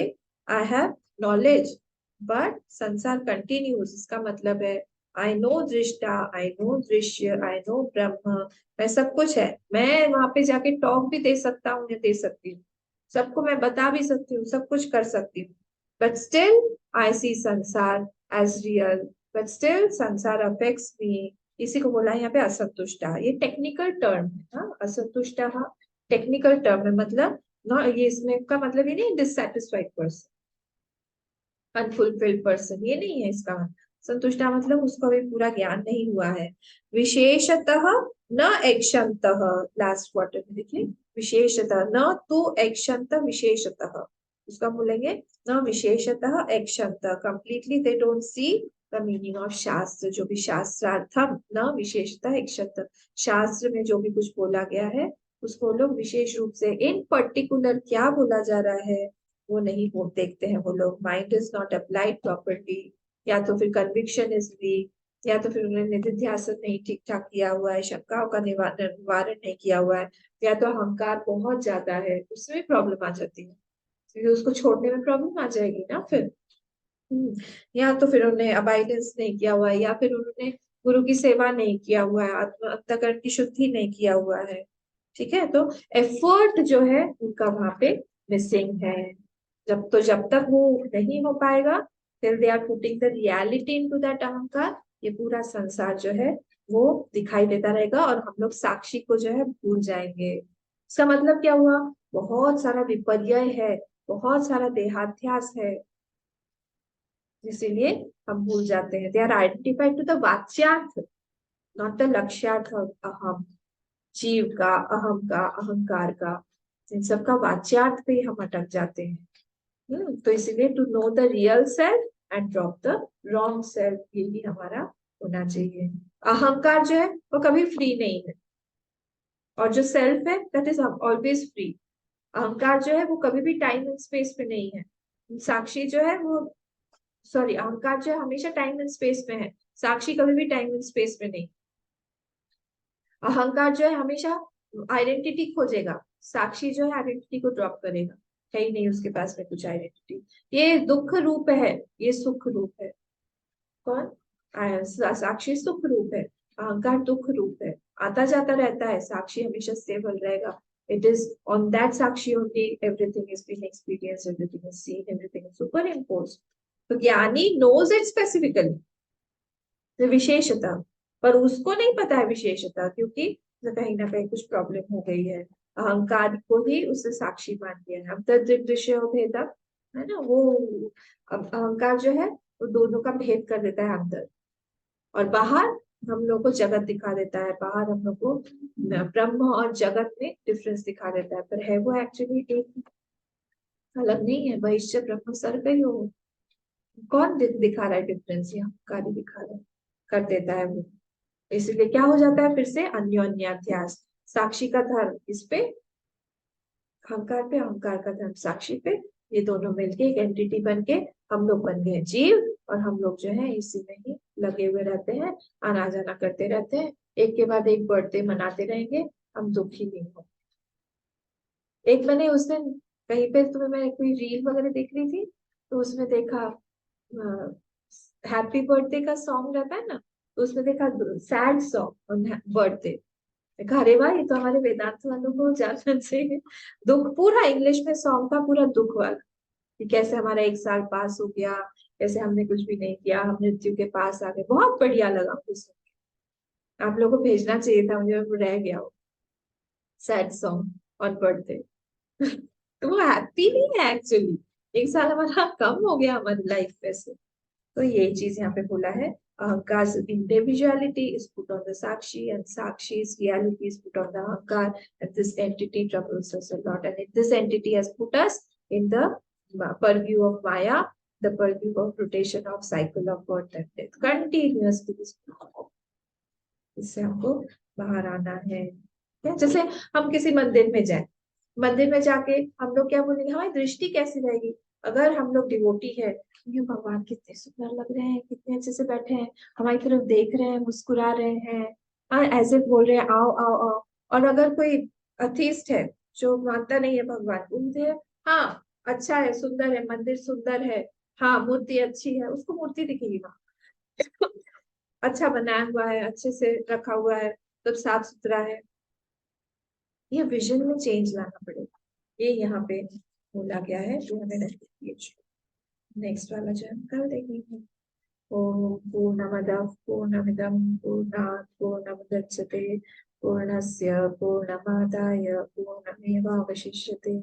S1: आई हैव नॉलेज बट संसार कंटिन्यूज, इसका मतलब है आई नो दृष्टा, आई नो दृश्य, आई नो ब्रह्म, मैं सब कुछ है। मैं वहां पे जाके टॉक भी दे सकता हूँ या दे सकती हूँ, सबको मैं बता भी सकती हूँ, सब कुछ कर सकती हूँ, बट स्टिल आई सी संसार एज रियल, बट स्टिल संसार अफेक्ट्स मी। इसी को बोला है यहाँ पे असंतुष्टा। ये टेक्निकल टर्म है। हाँ, असंतुष्टा टेक्निकल टर्म है, मतलब ना, ये इसमें का मतलब ये नहीं डिससेटिस्फाइड पर्सन, अनफुलफिल्ड पर्सन, ये नहीं है इसका। संतुष्टा मतलब उसको अभी पूरा ज्ञान नहीं हुआ है। विशेषतः न ऐक्षन्तः, लास्ट क्वार्टर में देखिए, विशेषतः न तो ऐक्षन्त, विशेषतः उसका बोलेंगे न विशेषतः ऐक्षन्त, completely they don't see the meaning of शास्त्र, जो भी शास्त्रार्थम न विशेषतः ऐक्षन्त, शास्त्र में जो भी कुछ बोला गया है उसको लोग विशेष रूप से, इन पर्टिकुलर क्या बोला जा रहा है वो नहीं वो देखते हैं वो लोग। Mind is not applied properly, या तो फिर कन्विक्शन इज वीक, या तो फिर उन्होंने निधिध्यासन नहीं ठीक ठाक किया हुआ है, शंकाओं का निवारण नहीं किया हुआ है, या तो अहंकार बहुत ज्यादा है, उसमें प्रॉब्लम आ जाती है, क्योंकि उसको छोड़ने में प्रॉब्लम आ जाएगी ना फिर। या तो फिर उन्होंने अबाइडेंस नहीं किया हुआ है, या फिर उन्होंने गुरु की सेवा नहीं किया हुआ है, आत्म अंतःकरण की शुद्धि नहीं किया हुआ है। ठीक है, तो एफर्ट जो है उनका वहां पे मिसिंग है। जब तक वो नहीं हो पाएगा, till they are putting the reality into that अहंकार, ये पूरा संसार जो है वो दिखाई देता रहेगा, और हम लोग साक्षी को जो है भूल जाएंगे। इसका मतलब क्या हुआ? बहुत सारा विपर्य है, बहुत सारा देहाध्यास है, इसीलिए हम भूल जाते हैं। They are identified to the वाच्यार्थ, नॉट द लक्ष्यार्थ ऑफ अहम, जीव का, अहम का, अहंकार का, इन सब का वाच्यार्थ पे ही हम अटक जाते हैं। तो इसीलिए to know the real self and drop the wrong self, यही हमारा होना चाहिए। अहंकार जो है वो कभी फ्री नहीं है, और जो सेल्फ है दैट इज ऑलवेज फ्री। अहंकार जो है वो कभी भी टाइम एंड स्पेस पे नहीं है। साक्षी जो है वो, सॉरी, अहंकार जो है हमेशा टाइम एंड स्पेस में है, साक्षी कभी भी टाइम एंड स्पेस में नहीं। अहंकार जो है हमेशा आइडेंटिटी खोजेगा, साक्षी जो है आइडेंटिटी को ड्रॉप करेगा, है ही नहीं उसके पास में कुछ आइडेंटिटी। ये दुख रूप है, ये सुख रूप है। कौन? साक्षी सुख रूप है, अहंकार दुख रूप है, आता जाता रहता है, साक्षी हमेशा स्टेबल रहेगा। It is on that Sakshi only everything is being experience, everything is seen, everything is super impose. तो ज्ञानी नोज इट स्पेसिफिकली, विशेषता, पर उसको नहीं पता है विशेषता, क्योंकि कहीं ना कहीं कुछ प्रॉब्लम हो गई है, अहंकार को ही उससे साक्षी मान लिया है। अब दृश्य भेदा है ना वो, अब अहंकार जो है वो दोनों का भेद कर देता है अंदर, और बाहर हम लोग को जगत दिखा देता है, बाहर हम लोग को ब्रह्म और जगत में डिफरेंस दिखा देता है, पर है वो एक्चुअली एक, अलग नहीं है। वैश्य ब्रह्म सर्व हो, कौन दिखा रहा है डिफरेंस? यहाँ कार्य दिखा रहा है, कर देता है वो। इसलिए क्या हो जाता है फिर से अन्योन्याध्यास, साक्षी का धर्म इस पे, अहंकार पे, अहंकार का धर्म साक्षी पे, ये दोनों मिलके एक एंटिटी बन के हम लोग बन गए जीव, और हम लोग जो है इसी में ही लगे हुए रहते हैं, आना जाना करते रहते हैं, एक के बाद एक बर्थडे मनाते रहेंगे, हम दुखी नहीं हो। एक मैंने उस दिन कहीं पे, तुम्हें मैं कोई रील वगैरह देख रही थी, तो उसमें देखा हैप्पी बर्थडे का सॉन्ग रहता है ना, तो उसमें देखा सैड सॉन्ग ऑन बर्थडे। देखा, अरे वाह, ये तो हमारे वेदांत वालों को जान से दुख, पूरा इंग्लिश में सॉन्ग था, पूरा दुख वाला, कि कैसे हमारा एक साल पास हो गया, कैसे हमने कुछ भी नहीं किया, हम मृत्यु के पास आ गए। बहुत बढ़िया लगा मुझे सुन के। आप लोगों को भेजना चाहिए था मुझे, वो रह गया वो सैड सॉन्ग ऑन बर्थडे। तो वो हैप्पी नहीं है एक्चुअली, एक साल हमारा कम हो गया हमारी लाइफ में से। तो ये चीज यहाँ पे बोला है, अहंकार's individuality is put on the sakshi, and sakshi's reality is put on the ahankar, and this entity troubles us a lot, and this entity has put us in the purview of maya, the purview of rotation of cycle of birth and death continuously। इससे हमको बाहर आना है। क्या, जैसे हम किसी मंदिर में जाए, मंदिर में जाके हम लोग क्या बोलेंगे, हमारी दृष्टि कैसी रहेगी? अगर हम लोग डिवोटी है, ये भगवान कितने सुंदर लग रहे हैं, कितने अच्छे से बैठे हैं, हमारी तरफ देख रहे हैं, मुस्कुरा रहे हैं, और ऐसे बोल रहे हैं आओ आओ आओ। और अगर कोई अथीस्ट है जो मानता नहीं है भगवान, उनसे हाँ अच्छा है, सुंदर है, मंदिर सुंदर है, हाँ मूर्ति अच्छी है, उसको मूर्ति दिखेगी वहां। अच्छा बनाया हुआ है, अच्छे से रखा हुआ है, सब साफ सुथरा है। ये विजन में चेंज लाना पड़ेगा, ये यहाँ पे बोला गया है 200 नेक्स्ट वाला जो हम कल देखेंगे। ओम पूर्णमदः पूर्णमिदं पूर्णात् पूर्णमुदच्यते पूर्णस्य पूर्णमादाय पूर्णमेवावशिष्यते।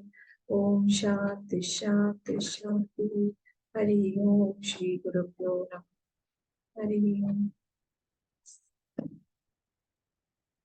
S1: ओम शांति शांति शांति। हरि ओम। श्री गुरुभ्यो नमः। हरि ओम।